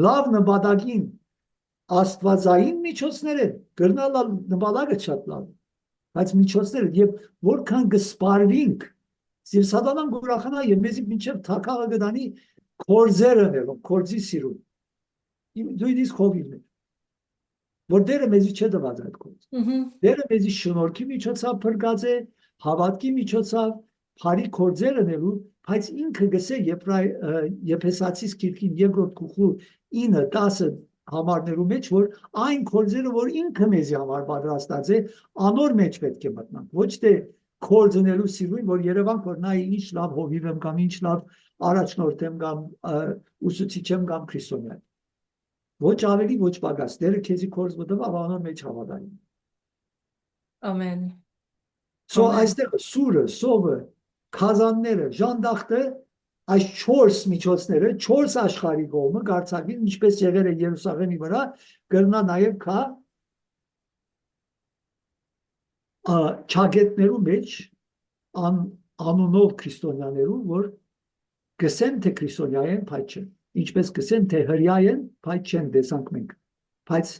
լավ նպատակին աստվածային միջոցներ են, գրնալ նպատակը շատ լավ, բայց միջոցները եւ որքան կսպարվենք, եւ սատանան գուրախանա եւ մեզի մինչեւ թակաղը գտանի կորձերը ներում, կորձի սիրուն, նույնիսկ հովիվներ, որ դերը մեզի չէ տված այդ կորձ, դերը մեզի շնորհքի միջոցով փրկած է հավատքի միջոցով բարի գործեր անելու, բայց ինքը գսե Եփեսացիս գիրքին երկրորդ գլխի 9-10 համարներու մեջ, որ այն գործերը, որ ինքը մեզի համար պատրաստած է, անոր մեջ պետք է մտնանք, ոչ թե գործ անելու սիրուն, որ Երևան որ նայ ինչ լավ հովիվ եմ կամ ինչ լավ առաջնորդ եմ կամ ուսուցիչ եմ կամ քրիստոնյա։ Ոչ ավելի, ոչ պակաս, դերը քեզի գործ մտավ, անոր մեջ հավատային։ Ամեն So այստեղ սուրը, սովը, քազանները, ժանդախտը, այս 4 միջոցները, 4 աշխարհի կողմը գարցակին, ինչպես եղել է Երուսաղեմի վրա, կրնա նաև կա չագետներու մեջ անունով քրիստոնյաներու, որ գսեն թե քրիստոնյա են, բայց չեն, ինչպես գսեն թե հրյա են, բայց չեն դեսանք մենք, բայց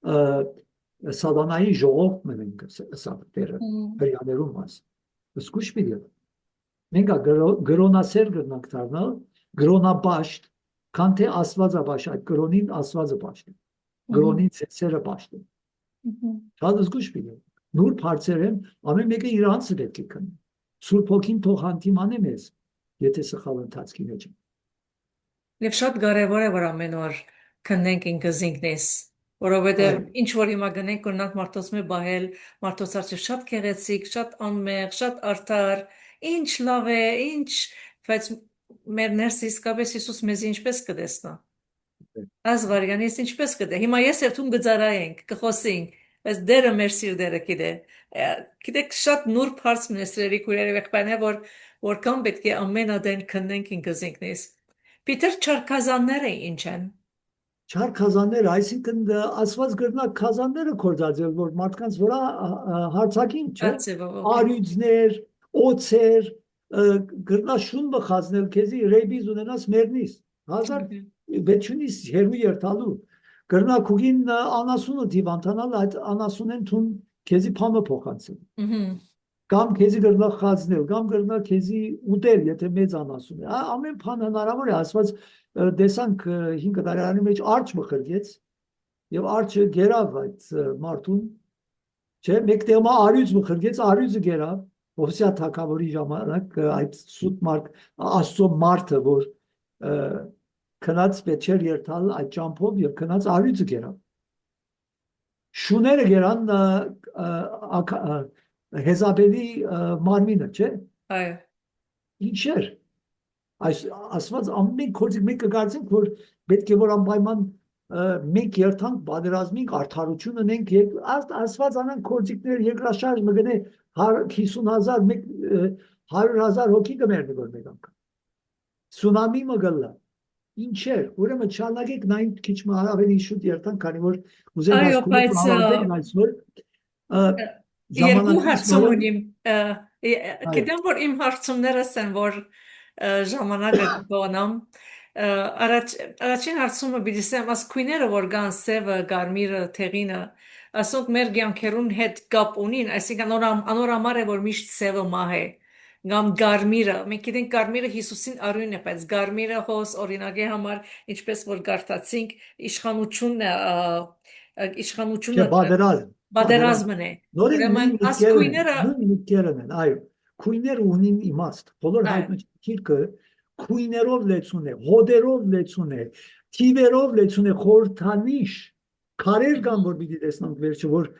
Սատանայի ժողովն ենք սա դերը հрьяաներում մաս սկուշ մի դեր մենք գրոնասեր գրնանք դառնալ գրոնաբաշտ քան թե աստվածաբաշտ այդ գրոնին աստվածը բաշտ գրոնին ծեսերը բաշտ շատ զգուշ մի դեր նուրբ հարցեր են ամեն մեկը իր անձը պետք է քնի Սուրբ Հոգին թող հանդիմանե մեզ եթե սխալ ընթացքի մեջ ենք Եվ շատ կարևոր է որ ամեն օր քննենք ինքզինքնես որովհետև ինչ որ հիմա գնենք կրնանք մարդոց մե բահել մարդոց արժե շատ քեղեցիկ շատ անմեղ շատ արդար ինչ լավ է ինչ բայց մեր ներսը իսկապես Հիսուս մեզ ինչպես կտեսնա ազվարյանից ինչպես կտե հիմա ես եւ ցուն գծարայենք կխոսենք բայց դերը մեր սիրտերը գիտեք շատ նուրբ հարց մնեսրերի քույրերի վեքբանե որքան պետք է ամենադեն քննենք ինքզինքնես Պիտեր չարքազանները ինչ են Չար քազանները, այսինքն ասված գրնակ քազանները կործածել, որ մարդկանց վրա հարցակին չէ, արյուծներ, օծեր, գրնա շունը խազնել քեզի ռեյբիզ ունենաս մերնիս, հազար բեչունիս հերու երթալու, գրնա քուգին անասունը դիվանտանալ, այդ անասունեն թուն քեզի փամը փոխանցել, կամ քեզի գրնա խազնել, կամ գրնա քեզի ուտել, եթե մեծ անասուն է, ամեն բան հնարավոր է, ասված դեսանք 5 տարեկանի մեջ արջ մխրգեց եւ արջը գերավ այդ մարդուն չէ մեկ տեղը արյուծ մխրգեց արյուծը գերավ Հովսեա թագավորի ժամանակ այդ սուտ մարդ աստծո մարդը որ քնած պետք էր երթալ այդ ճամփով եւ քնած արյուծը գերավ շուները գերան Հեզաբելի մարմինը չէ այո ինչ էր Այս ասված ամեն կորձիկ մենք կգործենք որ պետք է որ անպայման մենք երթանք բادرազմենք արդարություն ունենք եւ ասված անան կորձիկներ երկրաշարժ մգնե 50,000 100,000 հոգի կմեռնի որ մեկ անգամ ցունամի մգլա ինչեր ուրեմն չանագեք նայն քիչ ավելի շուտ երթանք քանի որ ուզեմ ասկուլ այսօր երկու հարցում ունիմ գիտեմ որ իմ հարցումներս են որ ժամանակը գոնամ առաջին հարցումը բիդիսեմ աս քույները որ կան սևը գարմիրը թեղինը ասոնք մեր ցանկերուն հետ կապ ունին այսինքն անորամար է որ միշտ սևը մահ է կամ գարմիրը մենք գիտենք գարմիրը Հիսուսին արույն է բայց գարմիրը հոս օրինակի համար ինչպես որ գարտացինք իշխանությունը բادرազմն է ուրեմն աս քույները այո քույները ունին իմաստ բոլոր հայտնիքը քույներով լեցուն է հոդերով լեցուն է թիվերով լեցուն է խորթանիշ քարեր կան որ պիտի տեսնանք վերջը որ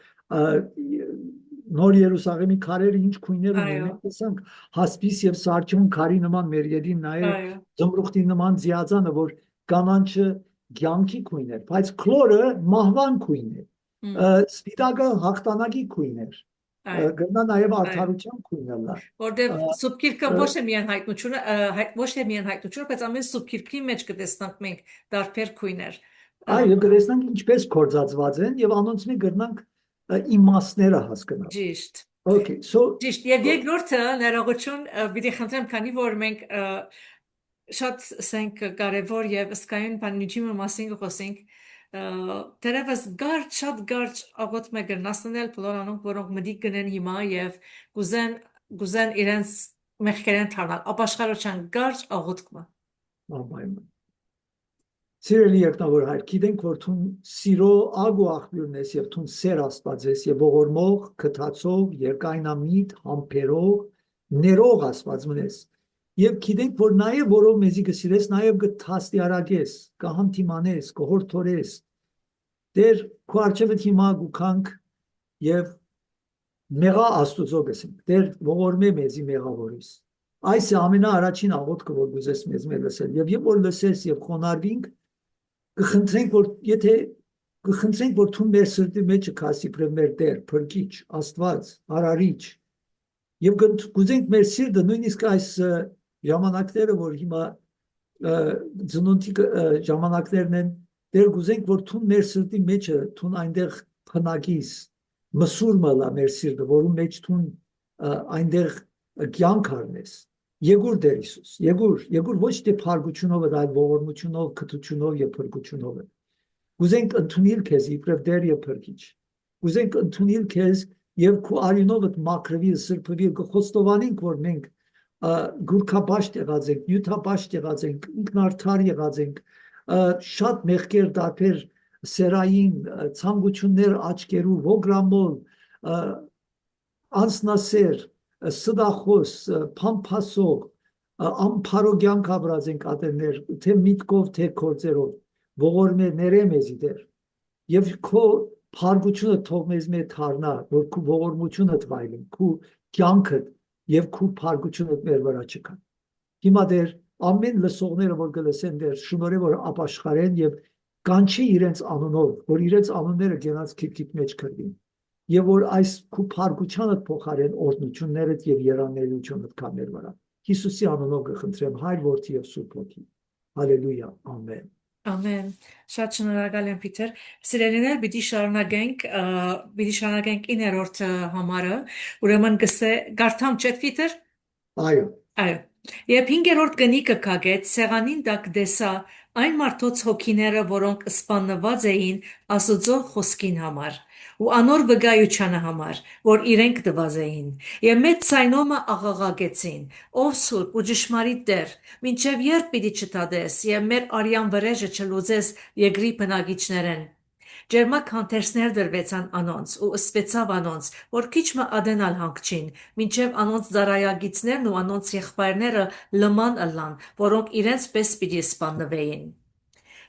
նոր Երուսաղեմի քարերը ինչ քույներ ունեն մենք տեսանք հասպիս եւ սարճուն քարի նման մեր յետին նաեւ զմրուխտի նման ձիածանը որ կանանչը ցանկի քույն է բայց քլորը մահվան քույն է սպիտակը հաղթանակի քույն էր գտնա նաև արդարության քույնը որտեղ սուբկիրքը ոչ թե միայն հայտնությունը բայց ամեն սուբկիրքի մեջ կտեսնանք մենք դարբեր քույներ այո կտեսնանք ինչպես կորցածված են եւ անոնց մի գրնանք իմաստները հասկանալ ճիշտ okay so ճիշտ եւ երկրորդը ներողություն պիտի խնդրեմ քանի որ մենք շատ ասենք կարևոր եւ սկային բանջիմը մասին խոսենք Terevez garç շատ garç աղոտ մեկնասնել բոլորանոնք որոնք մտիկ գնեն հիմա եւ գուզեն իրենց մեղքերեն թարնալ ապաշխարության garç աղոտկը ամայն Սիրելի եկնավոր հայր գիտենք որ թուն սիրո ագու աղբյուրն ես եւ թուն սեր աստված ես եւ ողորմող քթացող երկայնամիտ համբերող ներող աստված մնես Եվ գիտենք, որ նաև որով մեզի կսիրես, նաև կթաստիարակես, կհանդիմանես, կհորդորես, դեր քո արջևը հիմա գուքանք եւ մեղա աստուծո գսենք, դեր ողորմե մեզի մեղավորիս։ Այս է ամենաառաջին աղոթքը, որ գուզես մեզ լսել, եւ որ լսես եւ խոնարհվինք, կխնդրենք, որ եթե կխնդրենք, որ թուն մեր սրտի մեջ կասի պրև մեր դեր, փրկիչ, աստված, արարիչ, եւ գուզենք մեր սիրտը նույնիսկ այս ժամանակները որ հիմա ծնունդի ժամանակներն են դեր գուզենք որ թուն մեր սրտի մեջը թուն այնտեղ փնագիս մսուր մալա մեր սիրտը որում մեջ թուն այնտեղ կյանք առնես Եգուր դեր Հիսուս Եգուր ոչ թե փարգությունով այլ ողորմությունով քթությունով եւ փրկությունով Կուզենք ընդունել քեզ իբրև Տեր եւ Փրկիչ։ Կուզենք ընդունել քեզ եւ քո արյունովդ մաքրվի, սրբվի, կխոստովանենք, որ մենք գուրքաբաշտ եղած ենք, նյութաբաշտ եղած ենք, ինքնարդար եղած ենք, շատ մեղքեր դարբեր սերային ցանկություններ աչքերու ոգրամոլ անսնասեր սդախոս փամփասող ամփարոգյան կաբրած ենք ատերներ թե միտքով թե կորձերով ողորմելները մեզի դեր եւ քո փարգությունը թող մեզ մե թարնա որ քո ողորմությունը թվայլին քո կյանքը եւ քո փարգությունը մեր վրա չկա հիմա դեր ամեն լսողները որ գլսեն դեր շնորհե որ ապաշխարեն եւ կանչի իրենց անունով որ իրենց անունները գնաց քիթ մեջ կրվին եւ որ այս քո փարգությանը փոխարեն օրհնություններդ եւ երանելիությունդ կա մեր վրա Հիսուսի անունով կխնդրեմ Հայր Որդի եւ Սուրբ Հոգի հալելույա ամեն Ամեն շատ շնորհակալ եմ Պիտեր սիրելիներ պիտի շարունակենք 9-րդ համարը ուրեմն գարթամ չէ Պիտեր այո Երբ 5-րդ գնիկը կագեց, սեղանին տակ դեսա այն մարդոց հոգիները, որոնք սպանված էին Աստծո խոսքին համար, ու անոր վկայությանը համար, որ իրենք տված էին, եւ մեծ ցայնոմը աղաղակեցին. Ով սուրբ ու ճշմարիտ Տեր, մինչև երբ պիտի չտադես եւ մեր արյան վրեժը չլուծես երկրի բնակիչներեն։ Ջերմակ հանդերձներ դրվեցան անոնց ու ըսվեցավ անոնց, որ քիչ մը ադենալ հանգչին, մինչև անոնց ծառայագիցներն ու անոնց եղբայրները լման ըլլան, որոնք իրենց պես պիտի սպաննվեին։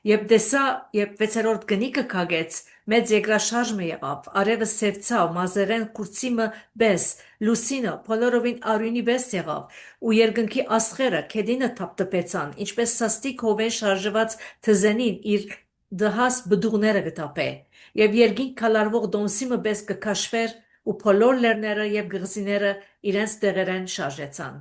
Երբ դեսա, երբ 6-րդ գնիկը կագեց, մեծ երկրաշարժը եղավ, արևը սևցավ, մազերեն կուրծիմը բես, լուսինը, բոլորովին արյունի բես եղավ, ու երկնքի աստղերը քեդինը թափթփեցան, ինչպես սաստիկ հովեն շարժված թզենին իր դհաս բդուղները կտապե, եւ երկինք քալարվող դոմսիմը բես կքաշվեր, ու բոլոր լեռները եւ գղզիները իրենց տեղերեն շարժեցան։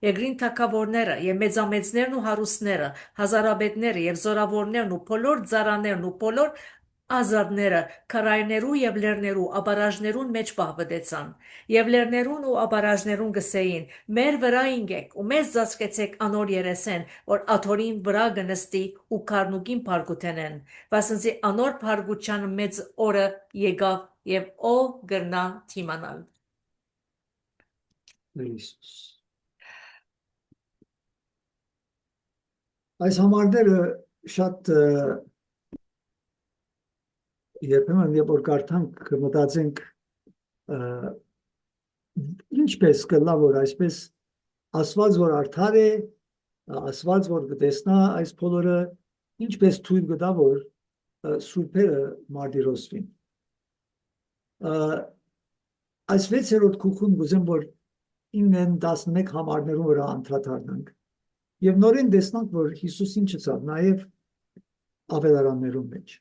Երկրին թագավորները եւ մեծամեծներն ու հարուստները, հազարաբեդները եւ զորավորներն ու բոլոր ծառաներն ու բոլոր ազատները քարայրներու եւ լեռներու աբարաժներուն մեջ պահվեցան եւ լեռներուն ու աբարաժներուն գսեին մեր վրա ինգեք ու մեզ զասկեցեք անոր երեսեն որ աթորին վրա գնստի ու քարնուկին փարգութենեն վասնզի անոր փարգության մեծ օրը եկավ եւ ով գրնա թիմանալ Հիսուս այս համարները շատ երբեմն երբ որ կարդանք կմտածենք ինչպես կլա որ այսպես ասված որ արդար է ասված որ կտեսնա այս բոլորը ինչպես թույլ կտա որ սուրբերը մարտիրոսվին այս 6-րդ քուքուն գուզեմ որ 9-11 համարներում վրա անդրադառնանք եւ նորեն տեսնանք որ Հիսուս ինչ ցավ նաեւ ավելարաններում մեջ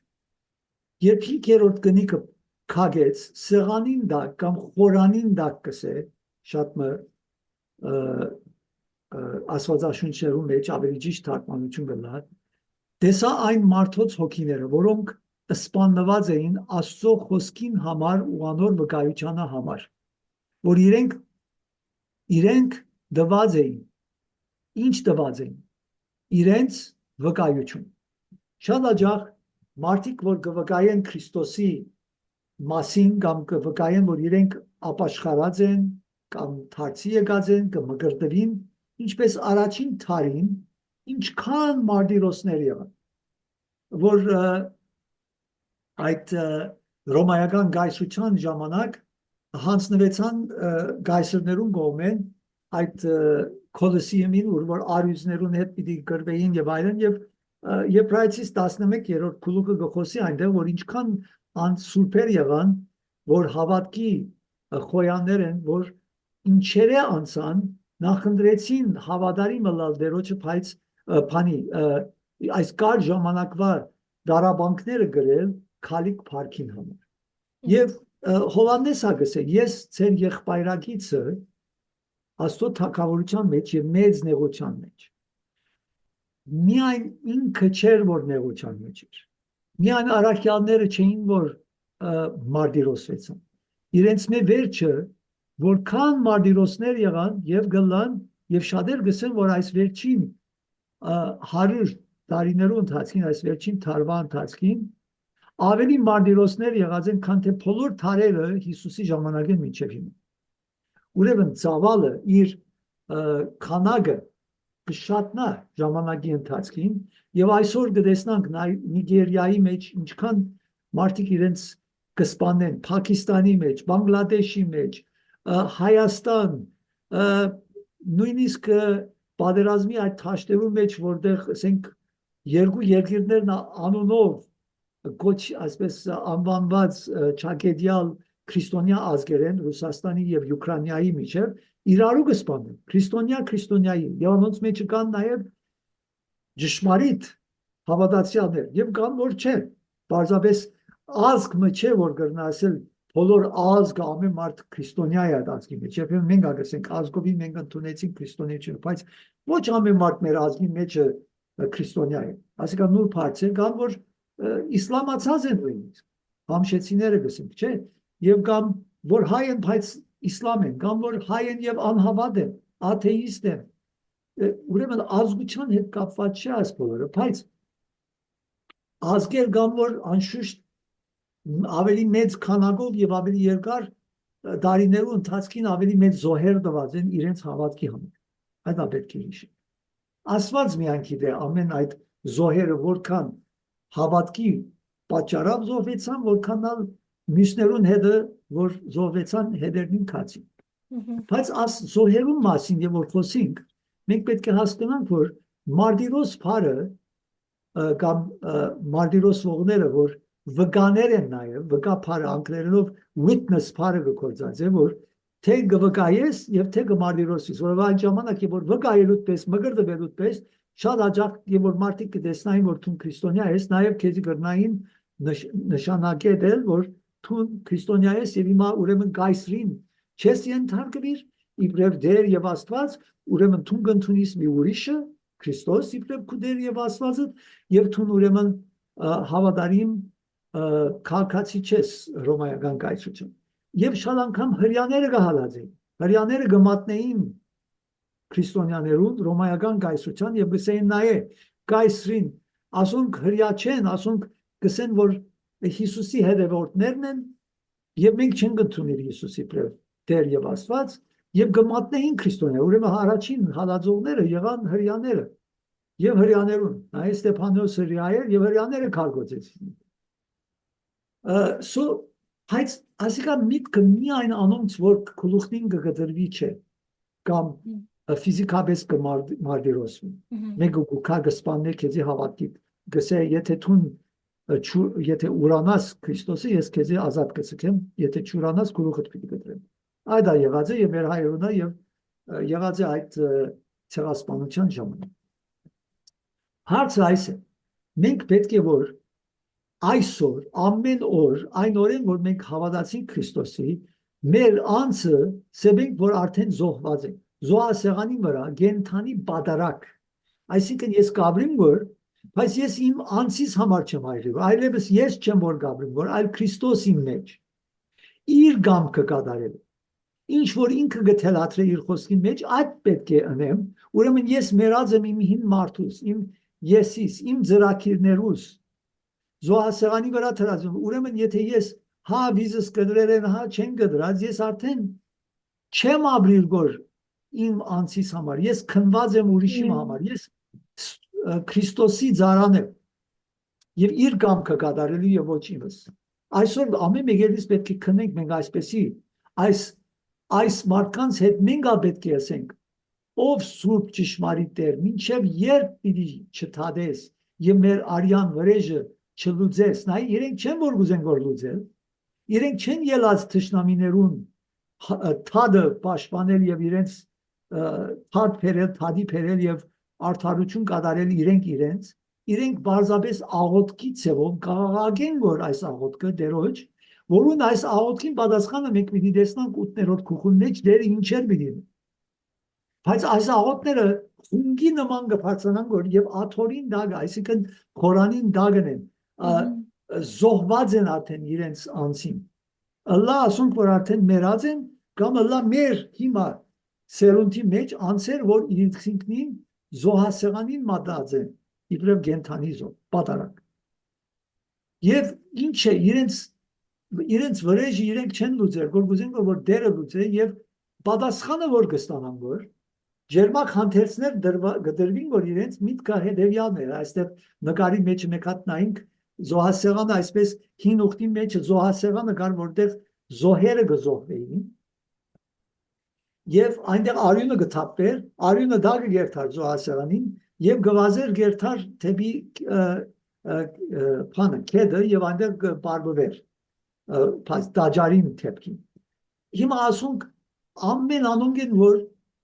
Երբ 5-րդ գնիկը կագեց, սեղանին դակ կամ խորանին դակ կսե, շատ մը ասվածաշունչներում մեջ ավելի ճիշտ թարգմանություն կլա, տեսա այն մարդոց հոգիները, որոնք սպանված էին Աստծո խոսքին համար ու անոր վկայությանը համար, որ իրենք դված էին, ինչ դված էին, իրենց վկայություն։ Շատ աջախ մարդիկ, որ կվկայեն Քրիստոսի մասին կամ կվկայեն, որ իրենք ապաշխարած են կամ թարցի եկած են, կմկրտվին, ինչպես առաջին թարին, ինչքան մարտիրոսներ եղան, որ այդ ռոմայական գայսրության ժամանակ հանձնվեցան գայսրներուն կողմեն այդ կոլոսիումին, որ արյուզներուն հետ պիտի կրվեին եւ այլն եւ Եբրայեցիս 11-րդ քուլուկը գխոսի այնտեղ որ ինչքան անսուրբեր եղան որ հավատքի խոյաններ են որ ինչերը անցան նախընտրեցին հավատարիմ լալ դերոջը փայց փանի այս կար ժամանակվա դարաբանքները գրել քալիք парքին համար եւ Հովհաննեսը գսե ես ձեր եղբայրագիցը Աստծո թագավորության մեջ եւ մեծ նեղության մեջ Միայն ինքը չէր, որ նեղության մեջ էր։ Միայն առաքյալները չէին, որ մարտիրոսվեցան։ Իրենց մե վերջը, որքան մարտիրոսներ եղան եւ գլան եւ շատեր գսեն, որ այս վերջին 100 տարիներու ընթացքին, այս վերջին թարվա ընթացքին Ավելի մարտիրոսներ եղած են, քան թե բոլոր թարերը Հիսուսի ժամանակին մինչև հիմա։ Ուրեմն ծավալը իր քանակը կշատնա ժամանակի ընթացքին եւ այսօր կտեսնանք Նիգերիայի մեջ ինչքան մարդիկ իրենց կսպանեն, Փակիստանի մեջ, Բանգլադեշի մեջ, Հայաստան, նույնիսկ պատերազմի այդ թաշտերու մեջ, որտեղ ասենք երկու երկիրներն անունով գոչ այսպես անվանված ճակետյալ քրիստոնյա ազգեր են Ռուսաստանի եւ Ուկրաինայի միջև իրարու կսպանեն քրիստոնյայի եւ անոնց մեջ կան նաեւ ճշմարիտ հավատացյալներ եւ կան որ չէ բարձրապես ազգ մը չէ որ կրնա ասել բոլոր ազգը ամեն մարդ քրիստոնյա է ազգի մեջ եւ մենք ասենք ազգովի մենք ընդունեցինք քրիստոնեություն բայց ոչ ամեն մարդ մեր ազգի մեջ քրիստոնյա է այսինքն նույն բարձր կան որ իսլամացած են նույնիսկ համշեցիները գսենք չէ եւ կամ որ հայ են բայց իսլամ են կամ որ հայ են եւ անհավատ են աթեիստ են ուրեմն ազգության հետ կապված չէ այս բոլորը բայց ազգեր կամ որ անշուշտ ավելի մեծ քանակով եւ ավելի երկար դարիներու ընթացքին ավելի մեծ զոհեր տված են իրենց հավատքի համար այդ պետք է հիշել Աստված միայն գիտե ամեն այդ զոհերը որքան հավատքի պատճառով զոհվեցան, որքան ալ մյուսներուն հետը, որ զոհվեցան հետերնին քացին։ Բայց աս զոհերուն մասին եւ որ խոսենք, մենք պետք է հասկանանք, որ Մարտիրոս փարը կամ Մարտիրոս ողները, որ վկաներ են նաեւ, վկա փարը անգլերենով witness փարը գործած է, որ թե գվկայես եւ թե գմարտիրոսից, որ այն ժամանակ որ վկայելուց պես, մգրդվելուց պես շատ աջակ եւ որ մարդիկ կտեսնային որ թուն քրիստոնյա ես նաեւ քեզի գրնային նշանակել որ թուն քրիստոնյա ես եւ հիմա ուրեմն գայսրին չես ենթարկվիր իբրև դեր եւ Աստված ուրեմն թուն կընդունիս մի ուրիշը Քրիստոս իբրև քու դեր եւ Աստվածը եւ թուն ուրեմն հավատարիմ քաղաքացի չես ռոմայական կայսրություն եւ շատ անգամ հрьяաները կհալածեն հрьяաները կմատնեին քրիստոնյաներուն ռոմայական կայսրության եւ գսեն նայե կայսրին ասոնք հрья չեն ասոնք գսեն որ Հիսուսի հետևորդներն են եւ մենք չենք ընդունել Հիսուսի պրև դեր եւ Աստված եւ կմատնեին քրիստոնյա ուրեմն առաջին հալածողները եղան հрьяաները եւ հрьяաներուն նայե Ստեփանոս հрья էր եւ հрьяաները քարգոծեցին so Բայց ասիկա միտքը միայն անոնց որ գլուխին կգտրվի չէ կամ ֆիզիկապես կմարտիրոսվի մեկ գուքա գսպաններ քեզի հավատքի գսե եթե ուրանաս Քրիստոսը ես քեզի ազատ կցկեմ եթե չուրանաս գլուխդ պիտի գտրեմ այդ է եղած է եւ մեր հայրենա եւ եղած է այդ ցեղասպանության ժամանակ հարցը այս է մենք պետք է որ այսօր ամեն օր այն օրեն որ մենք հավատացինք Քրիստոսի մեր անձը սեբենք որ արդեն զոհված ենք զոհասեղանի վրա գենթանի բադարակ այսինքն ես կաբրիմ որ բայց ես իմ անձիս համար չեմ այլևս ես չեմ որ կաբրիմ որ այլ Քրիստոսի մեջ իր գամքը կատարել ինչ որ ինքը գտելաթրե իր խոսքի մեջ այդ պետք է անեմ ուրեմն ես մեռած եմ իմ հին մարդուս իմ եսիս իմ ծրակիրներուս զոհասեղանի վրա թրածում ուրեմն եթե ես հա վիզս կդրել են հա չեն կդրած ես արդեն չեմ ապրիլ որ իմ անձիս համար ես քնված եմ ուրիշի համար ես Քրիստոսի ծառան եմ եւ իր կամքը կատարելու եւ ոչ իմս այսօր ամեն մեկերից պետք է քնենք մենք այսպեսի այս մարդկանց հետ մենք պետք է ասենք ով սուրբ ճշմարիտ Տեր մինչև երբ պիտի չթադես եւ մեր արյան վրեժը չլուծես նայ իրենք չեն որ գուզեն որ լուծել իրենք չեն ելած թշնամիներուն թադը պաշտպանել եւ իրենց թադ փերել թադի փերել եւ արդարություն կատարել իրենք բարձրապես աղոթքի ցևով կաղաղագեն որ այս աղոթքը դերոջ որուն այս աղոթքին պատասխանը մենք պիտի տեսնանք 8-րդ քուխուն մեջ դերը ինչեր պիտի բայց այս աղոթները խունգի նման կբարձրանան որ եւ աթորին դագ այսինքն Խորանին դագն են զոհված են արդեն իրենց անձին Ալլա ասոնք որ արդեն մեռած են կամ ալլա մեր հիմա սերունդի մեջ անցեր որ ինքնին զոհասեղանին մատած են իբրև գենթանի զոհ պատարակ Եվ ինչ է իրենց վրեժը իրենք չեն լուծել, որ գուզեն որ դերը լուծե եւ պատասխանը որ կստանան որ ջերմակ հանդերձներ գդրվին որ իրենց միտքը հետեւյալն է այստեղ նկարի մեջ մեկ հատ նայենք զոհասեղանը այսպես հին ուխտի մեջ զոհասեղանը կար որտեղ զոհերը գզոհվեին եւ այնտեղ արյունը գտապեր արյունը դա գերթար զոհասեղանին եւ գվազեր գերթար թեպի փանը կեդը եւ այնտեղ բարբվեր դաջարին թեպքին հիմա ասունք ամեն անոնք են որ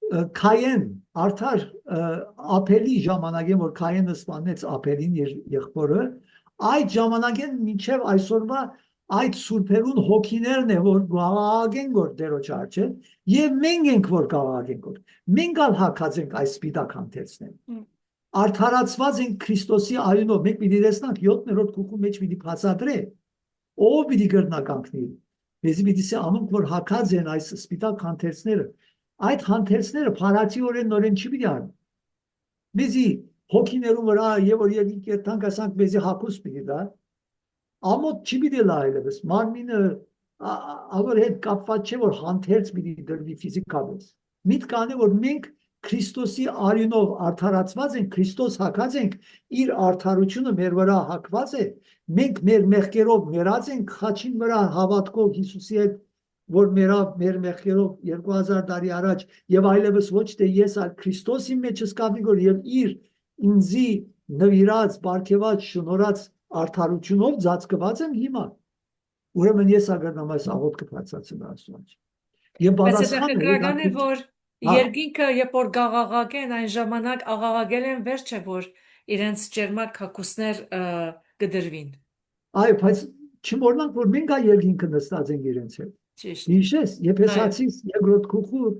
Քայեն արդար ապելի ժամանակին որ Քայենը սպանեց ապելին եղբորը այդ ժամանակին մինչև այսօրվա այդ սուրբերուն հոգիներն է որ գաղաղեն որ դերոջ արջը եւ մենք ենք որ գաղաղենք որ մենք ալ հակած ենք այս սպիտակ հանդերձներ արդարացված ենք Քրիստոսի արյունով մենք պիտի տեսնանք 7-րդ գլխու մեջ պիտի բացատրե ով պիտի գրնականգնի Ես պիտի ասեմ ամոնք որ հակած են այս սպիտակ հանդերձները այդ հանդերձները փարացիորեն նորեն չի պիտի ան մեզի հոգիներում վրա եւ որ եւ կերտանք ասանք մեզի հակուս պիտի դա ամոթ չի պիտի լայլևս մարմինը our հետ կապված չէ որ հանդերձ պիտի դրվի ֆիզիկապես միտքանը որ մենք Քրիստոսի արյունով արդարացված ենք Քրիստոս հակած ենք իր արդարությունը մեր վրա հակված է մենք մեր մեղքերով մեռած ենք խաչին վրա հավատքով Հիսուսի հետ որ մեր մեղքերով 2000 տարի առաջ եւ այլևս ոչ թե ես այլ Քրիստոսի մեջ սկավի որ եւ իր ինձի նվիրած բարգեված շնորհած արդարությունով ծածկված եմ հիմա ուրեմն ես ագարնամ այս աղոթքը բացացնեմ Աստված եւ պատասխանը է որ երկինքը երբ որ գաղաղակեն այն ժամանակ աղաղակել են վերջը որ իրենց ջերմակ հակուսներ կդրվին այ բայց չմոռնանք որ մենք այ երկինքը նստած ենք իրենց հետ Հիշես, Եփեսացիս երկրորդ գլխու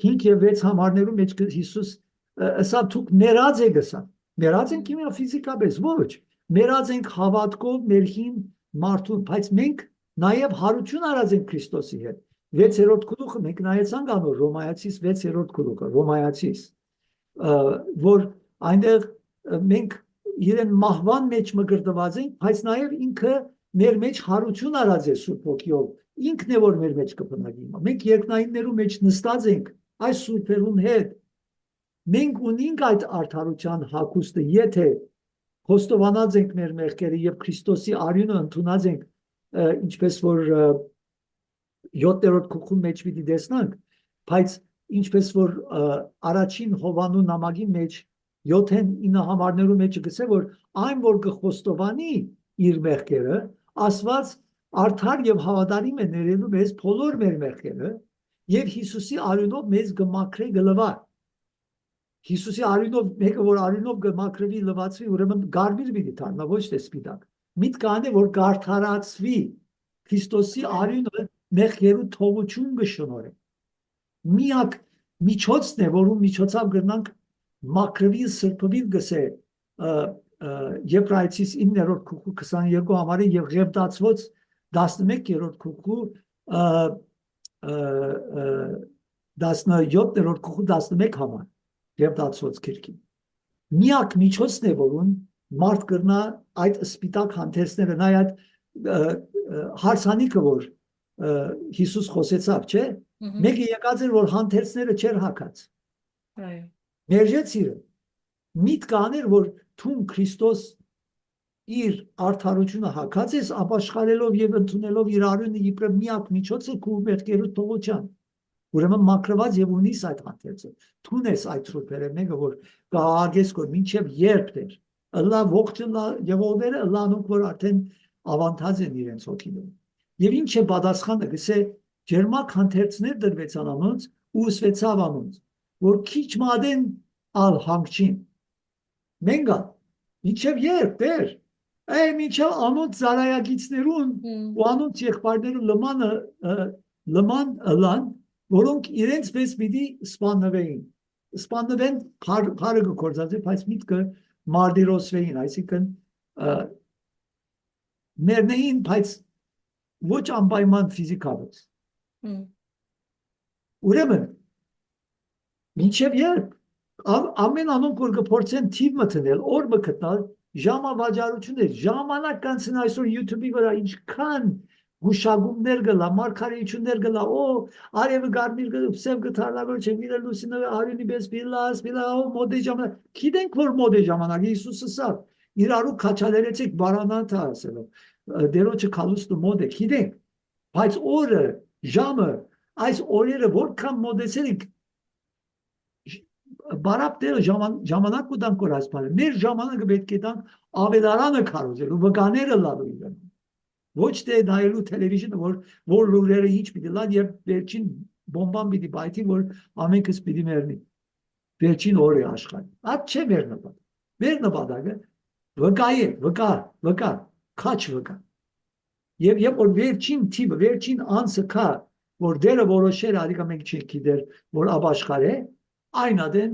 5 եւ 6 համարներում մեջ Հիսուս ասա դուք մեռած եք ասա մեռած ենք հիմա ֆիզիկապես ոչ մեռած ենք հավատքով մեր հին մարդուն բայց մենք նաեւ հարություն արած ենք Քրիստոսի հետ 6-րդ գլուխը մենք նայեցանք անոր Ռոմայացիս 6-րդ գլուխը Ռոմայացիս որ այնտեղ մենք իրեն մահվան մեջ մգրտված ենք բայց նաեւ ինքը մեր մեջ հարություն արած է Սուրբ Հոգիով ինքն է որ մեր մեջ կփնագի մենք երկնայիններու մեջ նստած ենք այս սուրբերուն հետ մենք ունենք այդ արդարության հակոստը եթե խոստովանած ենք մեր մեղքերը եւ Քրիստոսի արյունը ընդունած ենք ինչպես որ 7-րդ գլխու մեջ պիտի տեսնանք բայց ինչպես որ առաջին Հովանու նամակի մեջ 7-9 համարներու մեջ գսե որ այն որ կխոստովանի իր մեղքերը ասված արդար եւ հավատարիմ է ներելու մեզ բոլոր մեր մեղքերը եւ Հիսուսի արյունով մեզ կմաքրե գլվա Հիսուսի արյունով մեկը որ արյունով կմաքրվի լվացվի ուրեմն գարմիր պիտի դառնա ոչ թե սպիտակ միտքանը որ գարթարացվի Քրիստոսի արյունը մեղքերու թողություն կշնորհի միակ միջոցն է որում միջոցով գրնանք մաքրվի սրբվի գսե Եբրայեցիս 9-րդ գլխու 22 համարը եւ Ղևտացոց 11-րդ գլխու 17-րդ գլխու 11 համար Ղևտացոց քիրքի միակ միջոցն է որում մարդ կրնա այդ սպիտակ հանդերձները նայ այդ հարսանիքը որ Հիսուս խոսեցավ չէ մեկը եկած էր որ հանդերձները չեր հակած այո մերժեցիրը միտք աներ որ թուն Քրիստոս իր արդարությունը հակած ես ապաշխարելով եւ ընդունելով իր արյունը իբրև միակ միջոցը քու մեղքերու թողության ուրեմն մաքրված եւ ունիս այդ հանդերձը թուն ես այդ սուրբերը մեկը որ գահագես որ մինչեւ երբ դեր ըլլա ողջնա եւ ովերը ըլլանուք որ արդեն ավանտաժ են իրենց հոգիներում եւ ինչ է պատասխանը գսե ջերմակ հանդերձներ դրվեցան անոնց ու ուսվեցավ անոնց որ քիչ մադեն ալ հանգչին մենգա մինչև երբ դեր այ մինչև անոնց զարայագիցներուն ու անոնց եղբայրներուն լման ըլան որոնք իրենց պես պիտի սպանվեն փարը գործածի բայց միտքը մարտիրոսվեին այսինքն մերնեին բայց ոչ անպայման ֆիզիկապես ուրեմն մինչև երբ ամեն անոնք որ կփորձեն թիվ մտնել օր մկտալ ժամավաճառություն է, ժամանակ կանցն այսօր YouTube-ի վրա ինչքան գուշակումներ գլա, մարգարեություններ գլա, արևը գարմիր գլա, սև գթարնավոր չէ, վիրը լուսինը արյունի պես բիլաս, մոդե ժամանակ, գիտենք, որ մոդե ժամանակ, Հիսուսը սա, իրարու քաչալերեցիք բարանանթը ասելով, դերոջը քալուստը մոդե, գիտենք, բայց օրը, ժամը, այս օրերը որքան մոդեցել ենք, բարապ դերը ժամանակ ու դանք որ ասպարը, մեր ժամանակը պետք է տանք ավետարանը քարոզելու, վկաները լալու իրեն, ոչ թե նայելու տելևիզիոնը, որ լուրերը ինչ պիտի լան եւ վերջին բոմբան պիտի բայթի, որ ամենքս պիտի մեռնի, վերջին օրը աշխարհի, այդ չէ մեր նպատակը, մեր նպատակը վկա, քաչ վկա, եւ որ վերջին թիվը, վերջին անձը կա, որ դերը որոշեր, ադիկա մենք չենք գիտեր, որ ապաշխար է, այն ադեն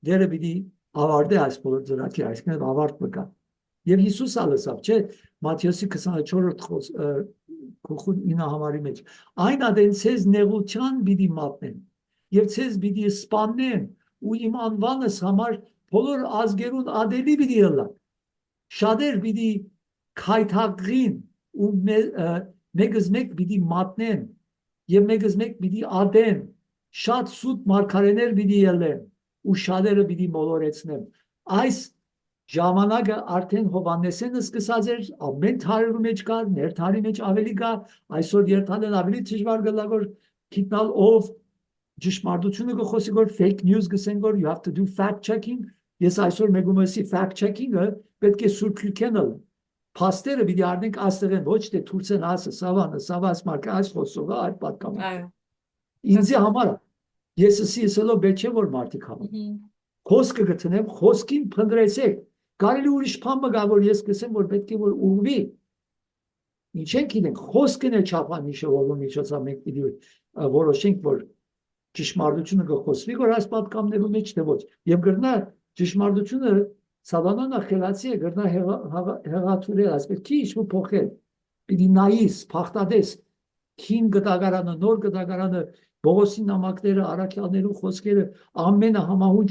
դերը պիտի ավարտե այս բոլոր ծրագիրը, այսինքն ավարտ վկա։ Եվ Հիսուս ալսավ, չէ, Մատթեոսի 24-րդ գլխի 9 համարի մեջ, այն ադեն ցեզ նեղության պիտի մատնեն, եւ ցեզ պիտի սպանեն, ու իմ անվանս համար բոլոր ազգերուն ադելի պիտի ըլլան, շատեր պիտի քայթակղին, ու մեկս մեկ պիտի մատնեն, եւ մեկս մեկ պիտի ադեն, շատ սուտ մարգարեներ պիտի ելեն, ու շատերը պիտի մոլորեցնեն, այս ժամանակը արդեն Հովհաննեսեն սկսած էր, ամեն թարերու մեջ կար, ներ թարի մեջ ավելի կա, այսօր երթալեն ավելի դժվար գլա, որ գիտնալ ով ճշմարտությունը գխոսի, որ fake news գսեն, որ you have to do fact checking, ես այսօր մեգում էսի fact checking-ը պետք է սուրքլükենալ, փաստերը պիտի առնենք աստեղեն, ոչ թե թուրցեն ասը, սավաս մարկը, այս խոսողը, այդ պատկամը, ինձի համար, ես ասելով բետ չէ, որ մարդիկ համար, խոսքը գտնեմ, խոսքին փնտրեցեք, կարելի ուրիշ բան մգա, որ ես կսեմ, որ պետք է որ ուղղվի, ինչ ենք իրենք, խոսքն է չափանիշը, որում միջոցա մենք պիտի որոշենք, որ ճշմարտությունը կխոսվի, որ այս պատկամներու մեջ թե ոչ, եւ գրնա ճշմարտությունը սատանան ախելացի է, գրնա հեղաթուրել, ասպետ քիչ ու փոխել, պիտի նայիս, փախտադես, քին գտագարանը, նոր գտագարանը, Բողոսի նամակները, առաքյալներու խոսքերը, ամենը համահունչ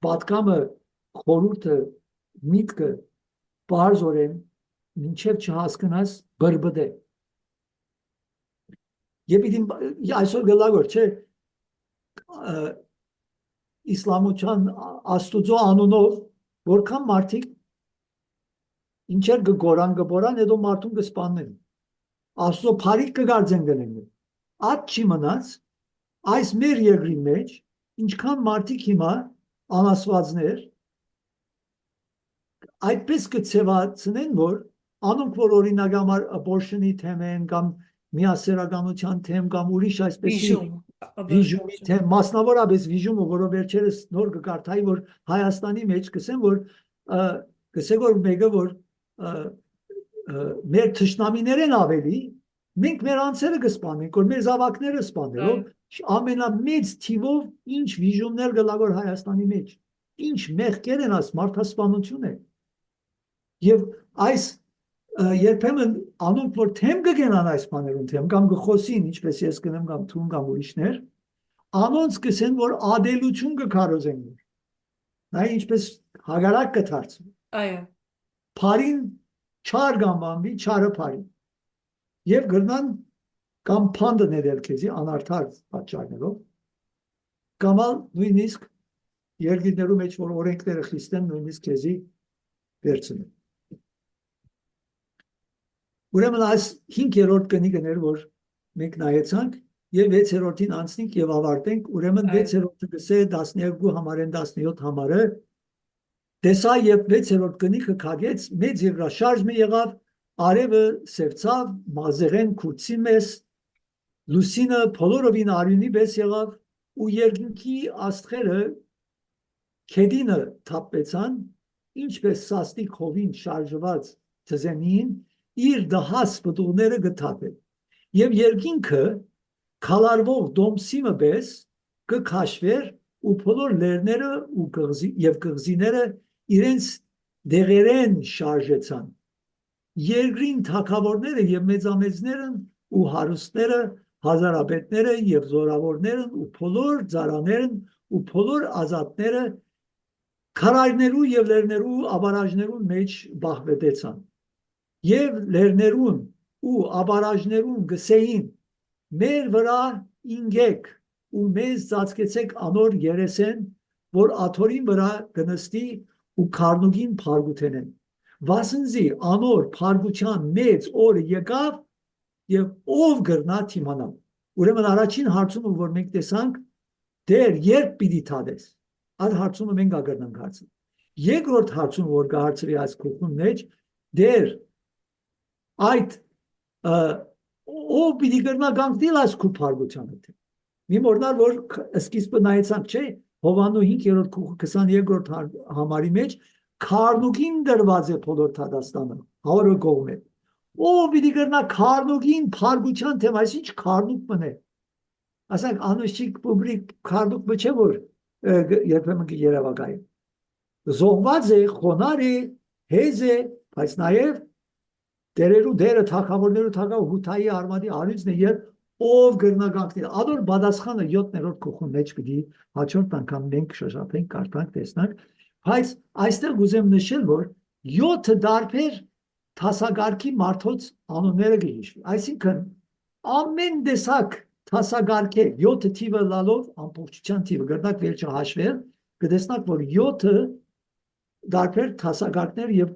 պատկամը, խորհուրդը, միտքը, բարձորեն, մինչև չհասկնաս, բրբդե։ Եվ այսօր գլագոր, չէ, իսլամության աստուծո անունով, որքան մարդիկ, ինչեր գգորան գբորան, հետո մարդուն կսպանեն, աստուծո պարիք կգարձեն գնեն, այդ չի մնաց, այս մեր երկրի մեջ, ինչքան մարդիկ հիմա անասվածներ, այդպես կցևացնեն, որ անոնք, որ օրինակ համար abortion-ի թեմ են, կամ միասերականության թեմ, կամ ուրիշ այսպեսի վիժումի թեմ, մասնավորապես վիժումը, որով վերջերս նոր կկարդայի, որ Հայաստանի մեջ կսեն, որ մեկը, որ մեր թշնամիներ են ավելի, մենք մեր անձերը կսպանենք, որ մեր զավակները սպանելով, ամենամեծ թիվով ինչ վիժումներ գլավոր Հայաստանի մեջ, ինչ մեղքեր են այս մարդասպանություն է, եւ այս երբեմն անոնք, որ թեմ կգենան այս բաներուն թեմ, կամ կխոսին, ինչպես ես կնեմ, կամ թուն, կամ ուրիշներ, անոնց կսեն, որ ադելություն կքարոզեն, նա ինչպես հագարակ կթարցվի, պարին չար գամբանվի, չարը պարին, եւ գրնան կամ փանդը ներել քեզի անարդար պատճառներով, կամ նույնիսկ երկիրներու մեջ, որ օրենքները խիստ են, նույնիսկ քեզի վերցնեն։ Ուրեմն այս 5-րդ կնիգներ, որ մենք նայեցանք, եւ 6-րդին անցնենք եւ ավարտենք, ուրեմն 6-րդը գսե 12 համարեն 17 համարը, տեսա եւ 6-րդ կնիգը քագեց, մեծ եվրաշարժ մի եղավ, արևը սևցավ, մազեղեն քուրցի մեզ, լուսինը փոլորովին արյունի պես եղավ, ու երկնքի աստղերը քեդինը թափվեցան, ինչպես սաստիկ հովին շարժված թզենին, իր դահաս պտուղները գտապել, եւ երկինքը քալարվող դոմսիմը պես կքաշվեր, ու բոլոր լերները եւ կղզիները իրենց դեղերեն շարժեցան, երկրին թագավորները եւ մեծամեծներն ու հարուստները, հազարապետները եւ զորավորներն ու բոլոր ծառաներն ու բոլոր ազատները քարայրներու եւ լերներու աբարաժներուն մեջ բախվետեցան եւ լերներուն ու աբարաժներուն գսեին մեր վրա ինգեք ու մեզ ծածկեցեք անոր երեսեն որ աթորին վրա կնստի ու քարնուգին փարգութենեն վասնզի անոր փարգության մեծ օրը եկավ եւ ով գրնա թիմանալ ուրեմն առաջին հարցումը որ մենք տեսանք դեր երբ պիտի թադես այդ հարցումը մենք ագրնանք հարցը երկրորդ հարցումը որ կհարցրի այս քուխուն մեջ դեր այդ ով պիտի գրնա գանքդիլ այս քու փարգությանը մի մորնալ որ սկիզբը նայեցանք չէ Հովաննու 5-րդ քուխը 22-րդ համարի մեջ քարնուկին դրված է բոլոր Թադաստանը հորը կողմը ով պիտի գրնա քարնուկին փարգության թեմ այսինչ քարնուկ մնե ասենք անուշիկ պուբլիկ քարնուկ բչե որ երբեմն կերևակայ զոհված է խոնար է հեզ է բայց նաև դերերու դերը թակավորներու թակավ հութայի արմատի արույցն է եւ ով գրնագանքներ ադոր բադասխանը 7-րդ քուխուն մեջ պիտի հաջորդ անգամ մենք շոշափենք կարդանք տեսնանք բայց այստեղ ուզեմ նշել որ 7 դարբեր թասագարքի մարդոց անունները գիշվի այսինքն ամեն տեսակ թասագարքի 7 թիվը լալով ամբողջության թիվը գրնակ վերջը հաշվել կտեսնակ որ 7 դարբեր թասագարքներ եւ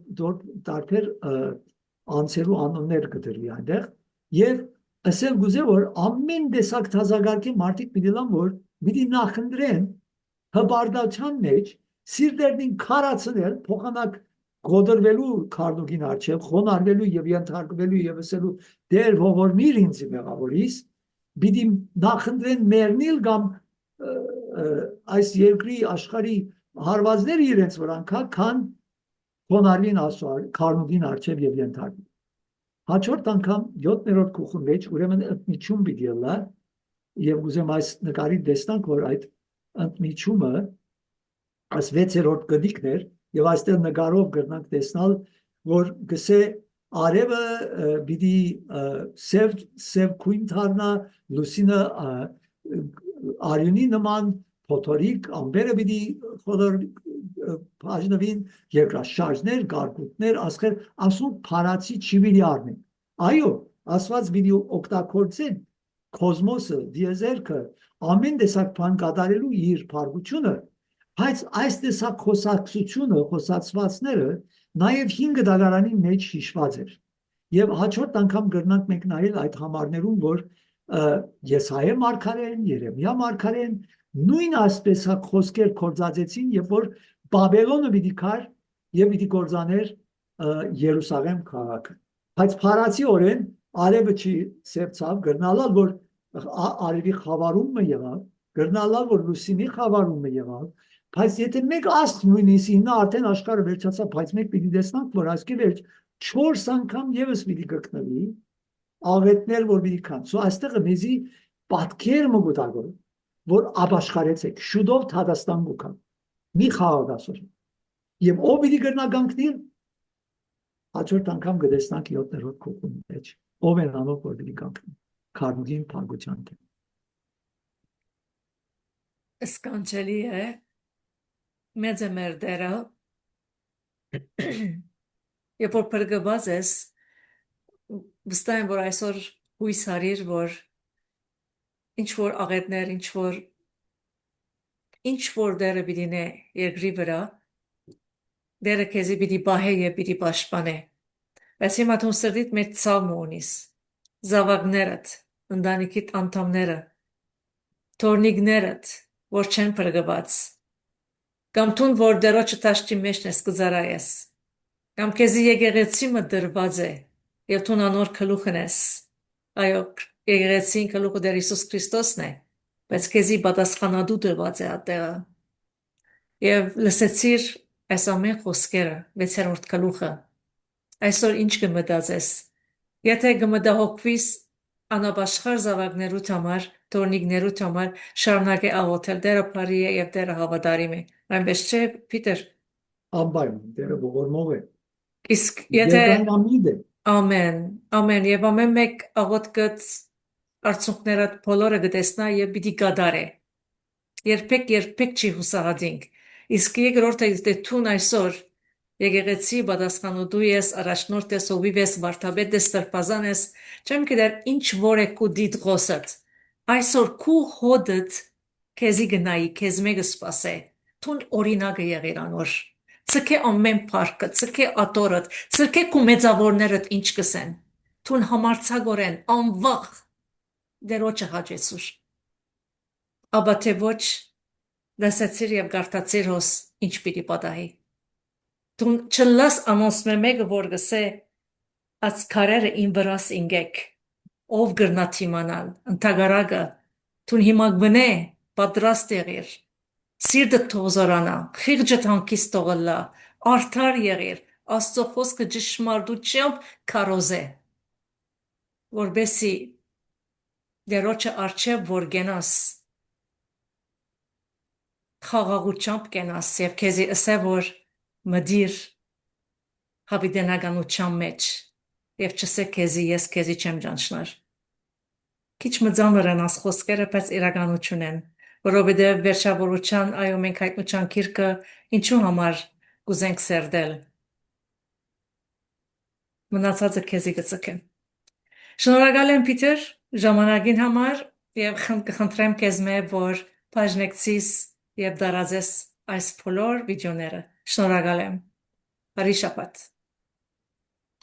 դարբեր անցերու անուններ կդրվի այնտեղ եւ ասել գուզե որ ամեն տեսակ թասագարքի մարդիկ պիտի լան որ պիտի նախընտրեն հբարդության մեջ սիրտերին քարացնել փոխանակ գոդրվելու քարնուկին արչև խոնարհվելու եւ ենթարկվելու եւ ասելու դեր ողորմիր ինձ մեղավորիս պիտի նախընտրեն մեռնել կամ այս երկրի աշխարհի հարվածներ իրենց վրա քան խոնարհվին ասուար քարնուկին արչև եւ ենթարկվի հաջորդ անգամ 7-րդ քուխուն մեջ ուրեմն ընդմիջում պիտի լա եւ ուզեմ այս նկարի տեսնանք որ այդ ընդմիջումը այս 6-րդ գդիկներ եւ այստեղ նկարով գրնանք տեսնալ որ գսե արևը պիտի սև քույն դառնա լուսինը արյունի նման փոթորիկ ամբերը պիտի խորոր բաժնվին երկրաշարժներ, գարգուտներ, ասխեր, ասում փարացի չիվիլի արնեն։ Այո, ասված պիտի օգտագործեն կոսմոսը, դիեզերքը, ամեն տեսակ բան կատարելու իր փարգությունը, բայց այս տեսակ խոսակցությունը, խոսացվածները նաև 5 դարանի մեջ հիշված էր։ Եվ հաջորդ անգամ գրնանք մենք նայել այդ համարներում, որ Եսայե մարգարեն, Երեմիա մարգարեն նույն ասպես խոսքեր կործածեցին, երբ որ Բաբելոնը պիտի կար եւ պիտի կործաներ Երուսաղեմ քաղաքը։ Բայց փարացի օրեն արևը չի սեպցավ գրնալալ որ արևի խավարումը եղավ, գրնալալ որ լուսինի խավարումը եղավ, բայց եթե մեկ աստ նույնիսկ նա արդեն աշխարհը վերջացավ, բայց մենք պիտի տեսնանք որ այսքի վերջ 4 անգամ եւս պիտի գտնվի աղետներ որ պիտի կան։ Սո այստեղը մեզի պատկեր մգուտագոր որ ապաշխարեցեք շուտով Թադաստան գուքա մի խաղաղասոր եւ ով պիտի գրնագանքնի հաջորդ անգամ կտեսնանք 7-րդ քուխում մեջ ով են անով որ պիտի գանքնի քարնուկին փարգության դեմ Սկանչելի է մեծ է մեր դերը երբ որ փրկված ես վստահ եմ որ այսօր հույս հարիր որ ինչ որ աղետներ ինչ որ դերը պիտի նե երկրի վրա դերը քեզի պիտի պահե եւ պիտի պաշտպանե բայց հիմա դու սրտիդ մեջ ցավ ունիս զավակներդ ընտանիքիդ անդամները թորնիկներդ որ չեն փրկված կամ տուն որ դերոջը տաշտի մեջն ես կզարայես կամ քեզի եկեղեցի մդրված է եւ դու անոր գլուխն ես այո եկեղեցին գլուխը դեր Հիսուս Քրիստոսն է բայց քեզի պատասխանատու դրված է ատեղը եւ լսեցիր այս ամեն խոսքերը 6-րդ գլուխը այսօր ինչ կմտածես եթե կմտահոգվիս անապաշխար զավակներուդ համար տորնիկներուդ համար շարունակե աղոթել դերը բարի է եւ դերը հավատարիմ է այնպես չէ Պիտեր ամբայն դերը ողորմող է իսկ եթե ամիդ է ամեն եւ ամեն մեկ աղոթքդ արցունքներդ բոլորը կտեսնա եւ պիտի կատարե երբեք չի հուսահատենք Իսկ երկրորդը դե տուն այսօր եկեղեցի պատասխանատու ես, առաջնորդ ես, հովիվ ես, վարդապետ ես, սրբազան ես, չեմ գիտեր ինչ որ է քու դիդ խոսդ։ Այսօր քու հոդդ քեզի գնայի, քեզ մեկը սպասե։ Տուն օրինակը եղիր անոր։ Ցկե ամեն փառքը, ցկե ատորդ, ցկե քու մեծավորներդ ինչ կսեն։ Տուն համարցագորեն, անվախ դերոջը հաճեցուր։ Աբա թե ոչ լսեցիր եւ գարտացիր հոս ինչ պիտի պատահի։ Դու չլաս անոնց մեկը որ գսե աց քարերը ին վրաս ինգեք ով գրնա թիմանալ ընթագարագը դու հիմա գնե պատրաստ եղիր սիրտը թոզորանա խիղճը հանկիստ տողլա արդար եղիր աստծո խոսքը ճշմարտությամբ քարոզե որբեսի դերոջը արչև որ գենաս խաղաղությամբ կենաս եւ քեզի ասե որ մդիր հավիտենականության մեջ եւ չսե քեզի ես քեզի չեմ ճանչնար քիչ մձանր են աս խոսքերը բայց իրականություն են որովհետեւ վերջավորության այո մենք հայտնության քիրքը ինչու համար կուզենք սերդել մնացածը քեզի կծկեմ շնորհակալ եմ Պիտեր ժամանակին համար եւ կխնդրեմ քեզ որ բաժնեկցիս եւ դարաձես այս բոլոր վիդեոները շնորհակալ եմ բարի շաբաթ